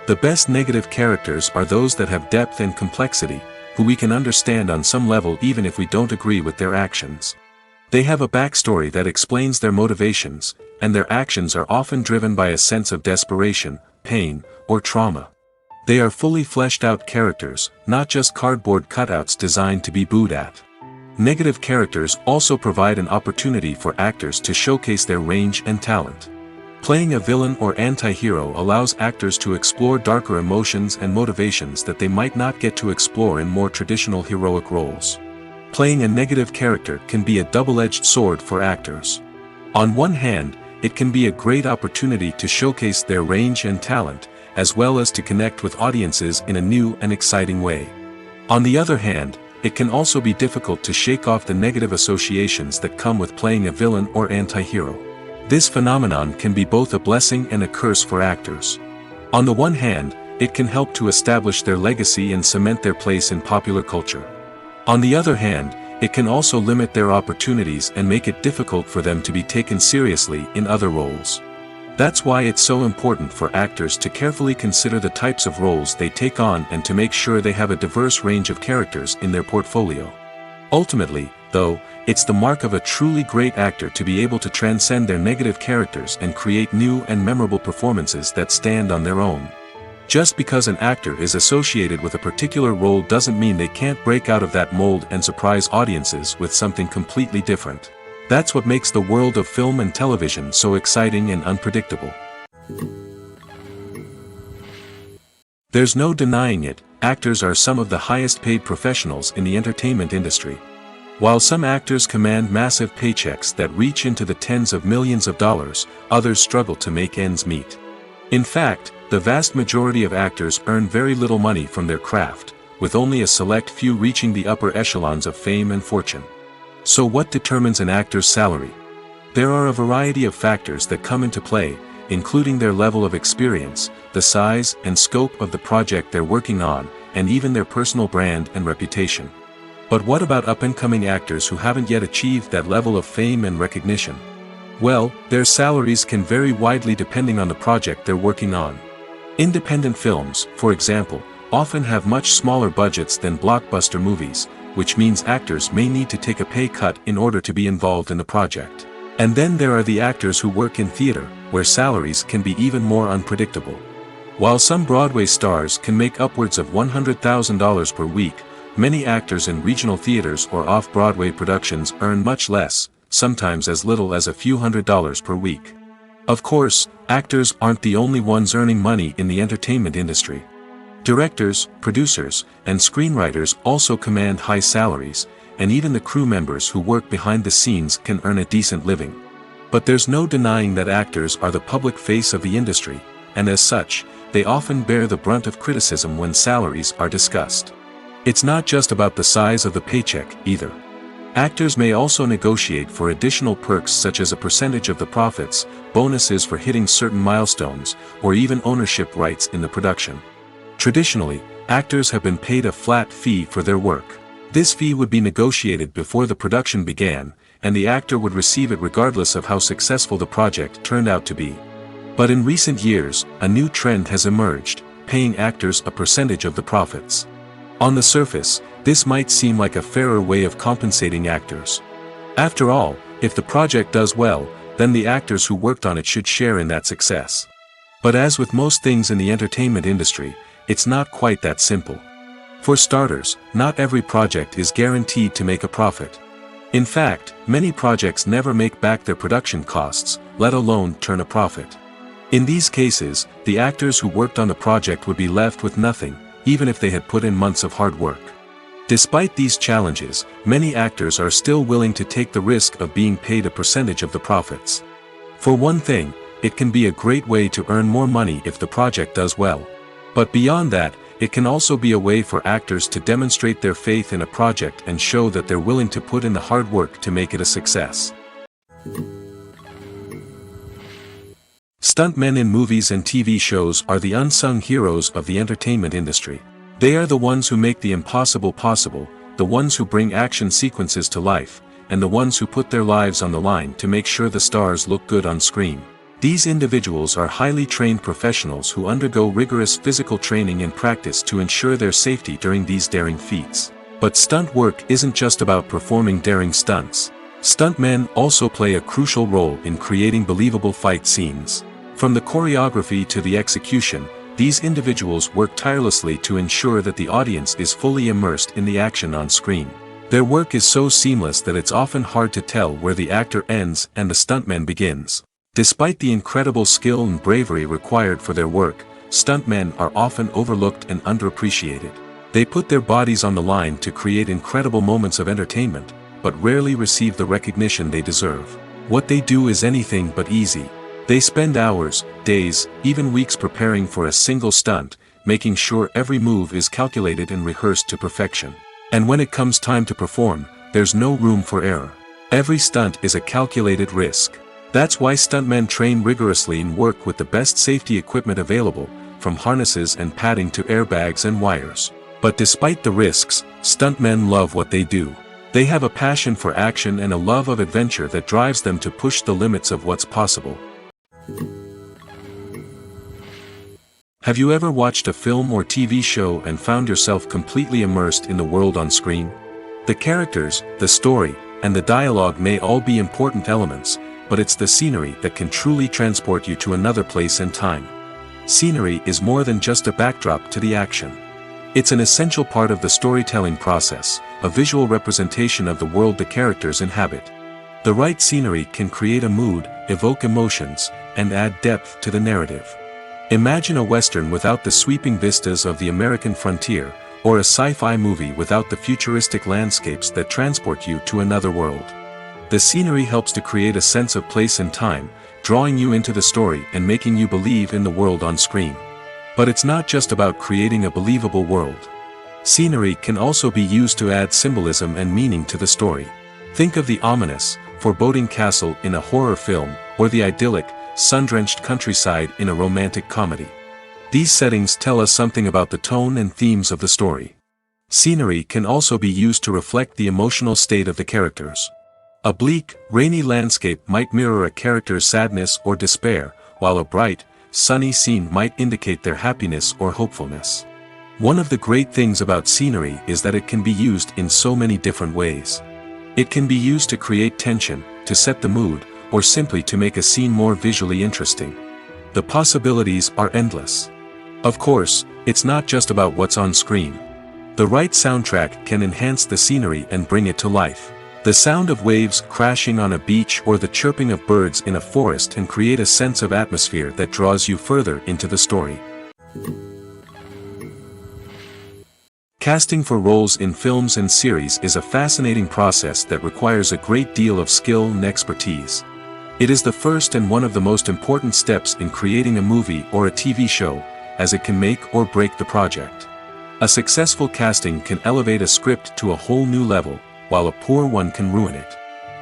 The best negative characters are those that have depth and complexity, who we can understand on some level even if we don't agree with their actions. They have a backstory that explains their motivations, and their actions are often driven by a sense of desperation, pain, or trauma. They are fully fleshed out characters, not just cardboard cutouts designed to be booed at. Negative characters also provide an opportunity for actors to showcase their range and talent. Playing a villain or anti-hero allows actors to explore darker emotions and motivations that they might not get to explore in more traditional heroic roles. playing a negative character can be a double-edged sword for actors. On one hand, it can be a great opportunity to showcase their range and talent, as well as to connect with audiences in a new and exciting way. On the other hand, it can also be difficult to shake off the negative associations that come with playing a villain or anti-hero. This phenomenon can be both a blessing and a curse for actors. On the one hand, it can help to establish their legacy and cement their place in popular culture. On the other hand, it can also limit their opportunities and make it difficult for them to be taken seriously in other roles. That's why it's so important for actors to carefully consider the types of roles they take on and to make sure they have a diverse range of characters in their portfolio. Ultimately, though, it's the mark of a truly great actor to be able to transcend their negative characters and create new and memorable performances that stand on their own. Just because an actor is associated with a particular role doesn't mean they can't break out of that mold and surprise audiences with something completely different. That's what makes the world of film and television so exciting and unpredictable. There's no denying it, actors are some of the highest paid professionals in the entertainment industry. While some actors command massive paychecks that reach into the tens of millions of dollars, others struggle to make ends meet. In fact, the vast majority of actors earn very little money from their craft, with only a select few reaching the upper echelons of fame and fortune. So what determines an actor's salary? There are a variety of factors that come into play, including their level of experience, the size and scope of the project they're working on, and even their personal brand and reputation. But what about up-and-coming actors who haven't yet achieved that level of fame and recognition? Well, their salaries can vary widely depending on the project they're working on. Independent films, for example, often have much smaller budgets than blockbuster movies, which means actors may need to take a pay cut in order to be involved in the project. And then there are the actors who work in theater, where salaries can be even more unpredictable. While some Broadway stars can make upwards of $100,000 per week, many actors in regional theaters or off-Broadway productions earn much less, sometimes as little as a few $100s per week. Of course, actors aren't the only ones earning money in the entertainment industry. Directors, producers, and screenwriters also command high salaries, and even the crew members who work behind the scenes can earn a decent living. But there's no denying that actors are the public face of the industry, and as such, they often bear the brunt of criticism when salaries are discussed. It's not just about the size of the paycheck, either. Actors may also negotiate for additional perks such as a percentage of the profits, bonuses for hitting certain milestones, or even ownership rights in the production. Traditionally, actors have been paid a flat fee for their work. This fee would be negotiated before the production began, and the actor would receive it regardless of how successful the project turned out to be. But in recent years, a new trend has emerged, paying actors a percentage of the profits. On the surface, this might seem like a fairer way of compensating actors. After all, if the project does well, then the actors who worked on it should share in that success. But as with most things in the entertainment industry, it's not quite that simple. For starters, not every project is guaranteed to make a profit. In fact, many projects never make back their production costs, let alone turn a profit. In these cases, the actors who worked on the project would be left with nothing, even if they had put in months of hard work. Despite these challenges, many actors are still willing to take the risk of being paid a percentage of the profits. For one thing, it can be a great way to earn more money if the project does well. But beyond that, it can also be a way for actors to demonstrate their faith in a project and show that they're willing to put in the hard work to make it a success. Stuntmen in movies and TV shows are the unsung heroes of the entertainment industry. They are the ones who make the impossible possible, the ones who bring action sequences to life, and the ones who put their lives on the line to make sure the stars look good on screen. These individuals are highly trained professionals who undergo rigorous physical training and practice to ensure their safety during these daring feats. But stunt work isn't just about performing daring stunts. Stuntmen also play a crucial role in creating believable fight scenes. From the choreography to the execution, these individuals work tirelessly to ensure that the audience is fully immersed in the action on screen. Their work is so seamless that it's often hard to tell where the actor ends and the stuntman begins. Despite the incredible skill and bravery required for their work, stuntmen are often overlooked and underappreciated. They put their bodies on the line to create incredible moments of entertainment, but rarely receive the recognition they deserve. What they do is anything but easy. They spend hours, days, even weeks preparing for a single stunt, making sure every move is calculated and rehearsed to perfection. And when it comes time to perform, there's no room for error. Every stunt is a calculated risk. That's why stuntmen train rigorously and work with the best safety equipment available, from harnesses and padding to airbags and wires. But despite the risks, stuntmen love what they do. They have a passion for action and a love of adventure that drives them to push the limits of what's possible. Have you ever watched a film or TV show and found yourself completely immersed in the world on screen? The characters, the story, and the dialogue may all be important elements, but it's the scenery that can truly transport you to another place and time. Scenery is more than just a backdrop to the action. It's an essential part of the storytelling process, a visual representation of the world the characters inhabit. The right scenery can create a mood, evoke emotions, and add depth to the narrative. Imagine a Western without the sweeping vistas of the American frontier, or a sci-fi movie without the futuristic landscapes that transport you to another world. The scenery helps to create a sense of place and time, drawing you into the story and making you believe in the world on screen. But it's not just about creating a believable world. Scenery can also be used to add symbolism and meaning to the story. Think of the ominous, foreboding castle in a horror film, or the idyllic, sun-drenched countryside in a romantic comedy. These settings tell us something about the tone and themes of the story. Scenery can also be used to reflect the emotional state of the characters. A bleak, rainy landscape might mirror a character's sadness or despair, while a bright, sunny scene might indicate their happiness or hopefulness. One of the great things about scenery is that it can be used in so many different ways. It can be used to create tension, to set the mood, or simply to make a scene more visually interesting. The possibilities are endless. Of course, it's not just about what's on screen. The right soundtrack can enhance the scenery and bring it to life. The sound of waves crashing on a beach or the chirping of birds in a forest can create a sense of atmosphere that draws you further into the story. Casting for roles in films and series is a fascinating process that requires a great deal of skill and expertise. It is the first and one of the most important steps in creating a movie or a TV show, as it can make or break the project. A successful casting can elevate a script to a whole new level, while a poor one can ruin it.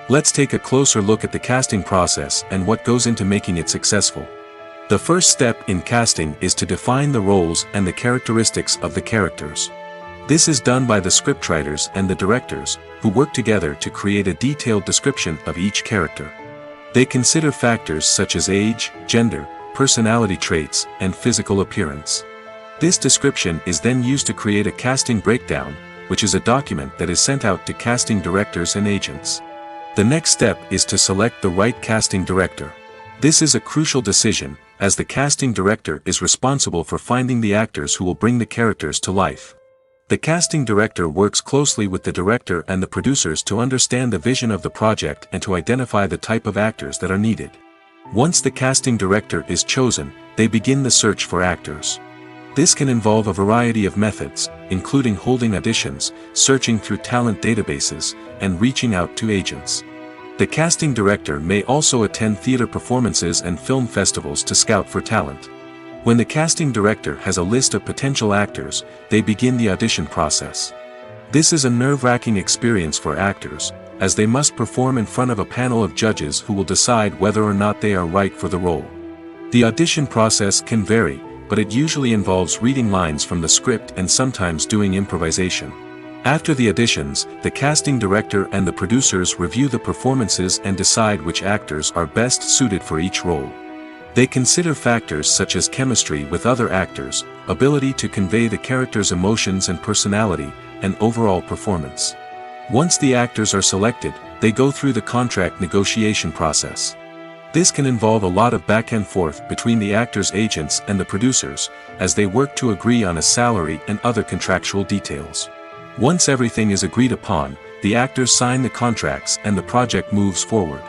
Let's take a closer look at the casting process and what goes into making it successful. The first step in casting is to define the roles and the characteristics of the characters. This is done by the scriptwriters and the directors, who work together to create a detailed description of each character. They consider factors such as age, gender, personality traits, and physical appearance. This description is then used to create a casting breakdown, which is a document that is sent out to casting directors and agents. The next step is to select the right casting director. This is a crucial decision, as the casting director is responsible for finding the actors who will bring the characters to life. The casting director works closely with the director and the producers to understand the vision of the project and to identify the type of actors that are needed. Once the casting director is chosen, they begin the search for actors. This can involve a variety of methods, including holding auditions, searching through talent databases, and reaching out to agents. The casting director may also attend theater performances and film festivals to scout for talent. When the casting director has a list of potential actors, they begin the audition process. This is a nerve-wracking experience for actors, as they must perform in front of a panel of judges who will decide whether or not they are right for the role. The audition process can vary, but it usually involves reading lines from the script and sometimes doing improvisation. After the auditions, the casting director and the producers review the performances and decide which actors are best suited for each role. They consider factors such as chemistry with other actors, ability to convey the character's emotions and personality, and overall performance. Once the actors are selected, they go through the contract negotiation process. This can involve a lot of back and forth between the actors' agents and the producers, as they work to agree on a salary and other contractual details. Once everything is agreed upon, the actors sign the contracts and the project moves forward.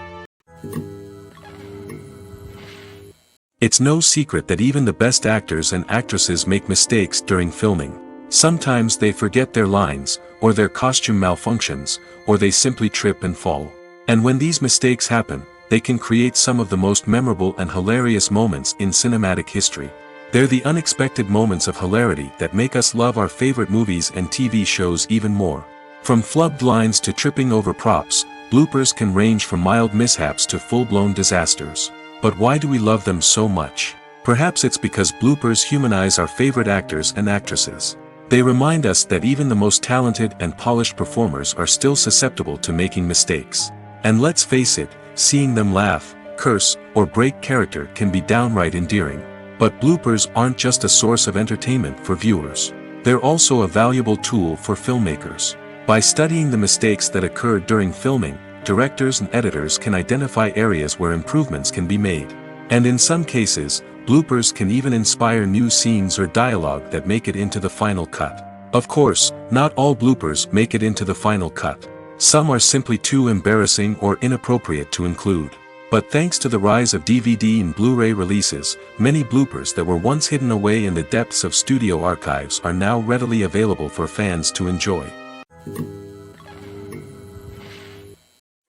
It's no secret that even the best actors and actresses make mistakes during filming. Sometimes they forget their lines, or their costume malfunctions, or they simply trip and fall. And when these mistakes happen, they can create some of the most memorable and hilarious moments in cinematic history. They're the unexpected moments of hilarity that make us love our favorite movies and TV shows even more. From flubbed lines to tripping over props, bloopers can range from mild mishaps to full-blown disasters. But why do we love them so much? Perhaps it's because bloopers humanize our favorite actors and actresses. They remind us that even the most talented and polished performers are still susceptible to making mistakes. And let's face it, seeing them laugh, curse, or break character can be downright endearing. But bloopers aren't just a source of entertainment for viewers. They're also a valuable tool for filmmakers. By studying the mistakes that occurred during filming, directors and editors can identify areas where improvements can be made. And in some cases, bloopers can even inspire new scenes or dialogue that make it into the final cut. Of course, not all bloopers make it into the final cut. Some are simply too embarrassing or inappropriate to include. But thanks to the rise of DVD and Blu-ray releases, many bloopers that were once hidden away in the depths of studio archives are now readily available for fans to enjoy.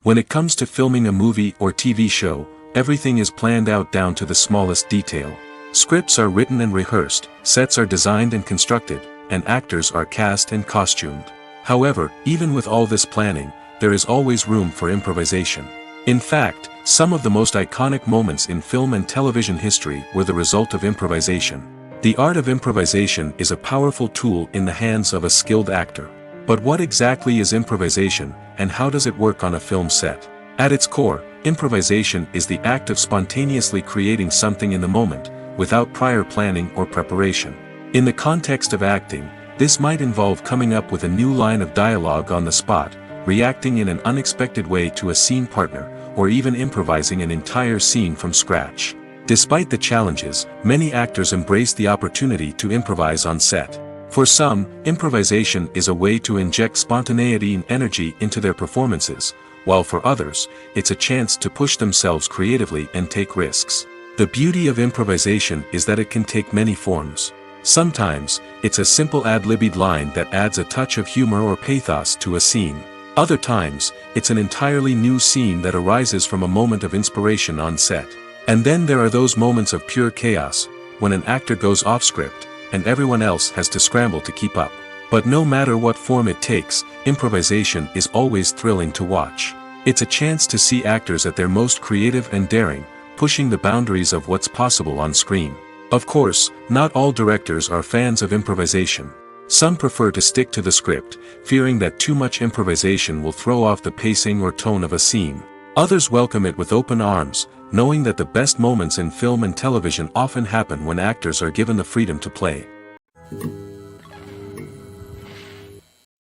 When it comes to filming a movie or TV show, everything is planned out down to the smallest detail. Scripts are written and rehearsed, sets are designed and constructed, and actors are cast and costumed. However, even with all this planning, there is always room for improvisation. In fact, some of the most iconic moments in film and television history were the result of improvisation. The art of improvisation is a powerful tool in the hands of a skilled actor. But what exactly is improvisation, and how does it work on a film set? At its core, improvisation is the act of spontaneously creating something in the moment, without prior planning or preparation. In the context of acting, this might involve coming up with a new line of dialogue on the spot, reacting in an unexpected way to a scene partner, or even improvising an entire scene from scratch. Despite the challenges, many actors embrace the opportunity to improvise on set. For some, improvisation is a way to inject spontaneity and energy into their performances, while for others, it's a chance to push themselves creatively and take risks. The beauty of improvisation is that it can take many forms. Sometimes, it's a simple ad-libbed line that adds a touch of humor or pathos to a scene. Other times, it's an entirely new scene that arises from a moment of inspiration on set. And then there are those moments of pure chaos, when an actor goes off script, and everyone else has to scramble to keep up. But no matter what form it takes, improvisation is always thrilling to watch. It's a chance to see actors at their most creative and daring, pushing the boundaries of what's possible on screen. Of course, not all directors are fans of improvisation. Some prefer to stick to the script, fearing that too much improvisation will throw off the pacing or tone of a scene. Others welcome it with open arms, knowing that the best moments in film and television often happen when actors are given the freedom to play.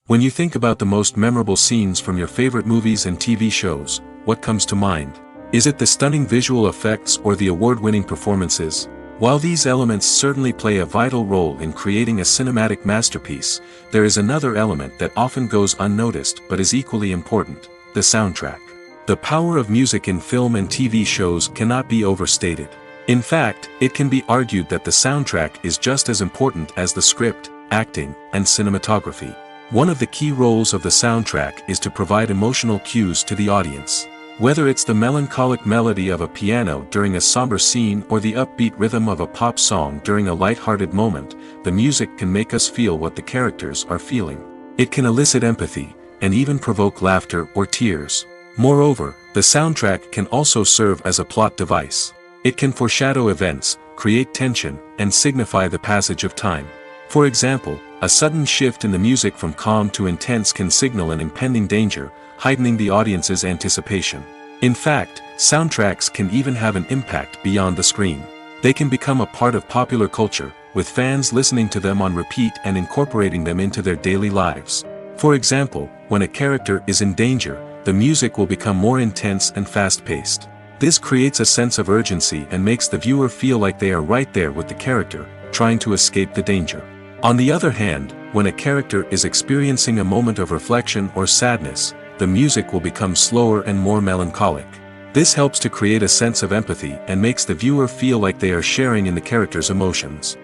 When you think about the most memorable scenes from your favorite movies and TV shows, what comes to mind? Is it the stunning visual effects or the award-winning performances? While these elements certainly play a vital role in creating a cinematic masterpiece, there is another element that often goes unnoticed but is equally important: the soundtrack. The power of music in film and TV shows cannot be overstated. In fact, it can be argued that the soundtrack is just as important as the script, acting, and cinematography. One of the key roles of the soundtrack is to provide emotional cues to the audience. Whether it's the melancholic melody of a piano during a somber scene or the upbeat rhythm of a pop song during a light-hearted moment, the music can make us feel what the characters are feeling. It can elicit empathy, and even provoke laughter or tears. Moreover, the soundtrack can also serve as a plot device. It can foreshadow events, create tension, and signify the passage of time. For example, a sudden shift in the music from calm to intense can signal an impending danger, heightening the audience's anticipation. In fact, soundtracks can even have an impact beyond the screen. They can become a part of popular culture, with fans listening to them on repeat and incorporating them into their daily lives. For example, when a character is in danger, the music will become more intense and fast-paced. This creates a sense of urgency and makes the viewer feel like they are right there with the character, trying to escape the danger. On the other hand, when a character is experiencing a moment of reflection or sadness, the music will become slower and more melancholic. This helps to create a sense of empathy and makes the viewer feel like they are sharing in the character's emotions.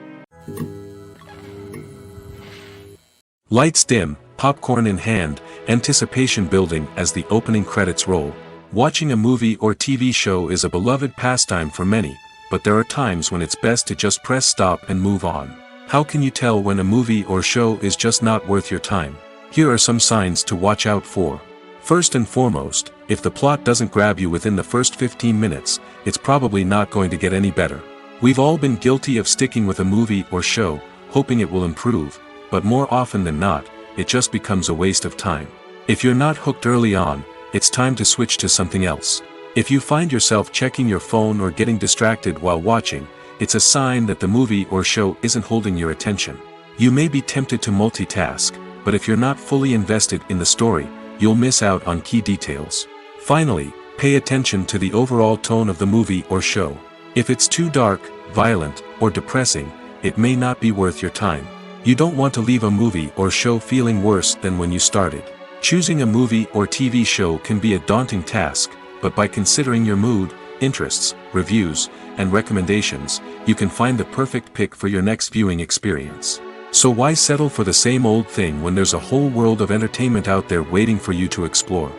Lights dim, popcorn in hand, anticipation building as the opening credits roll. Watching a movie or TV show is a beloved pastime for many, but there are times when it's best to just press stop and move on. How can you tell when a movie or show is just not worth your time? Here are some signs to watch out for. First and foremost, if the plot doesn't grab you within the first 15 minutes, it's probably not going to get any better. We've all been guilty of sticking with a movie or show, hoping it will improve, but more often than not, it just becomes a waste of time. If you're not hooked early on, it's time to switch to something else. If you find yourself checking your phone or getting distracted while watching, it's a sign that the movie or show isn't holding your attention. You may be tempted to multitask, but if you're not fully invested in the story, you'll miss out on key details. Finally, pay attention to the overall tone of the movie or show. If it's too dark, violent, or depressing, it may not be worth your time. You don't want to leave a movie or show feeling worse than when you started. Choosing a movie or TV show can be a daunting task, but by considering your mood, interests, reviews, and recommendations, you can find the perfect pick for your next viewing experience. So why settle for the same old thing when there's a whole world of entertainment out there waiting for you to explore?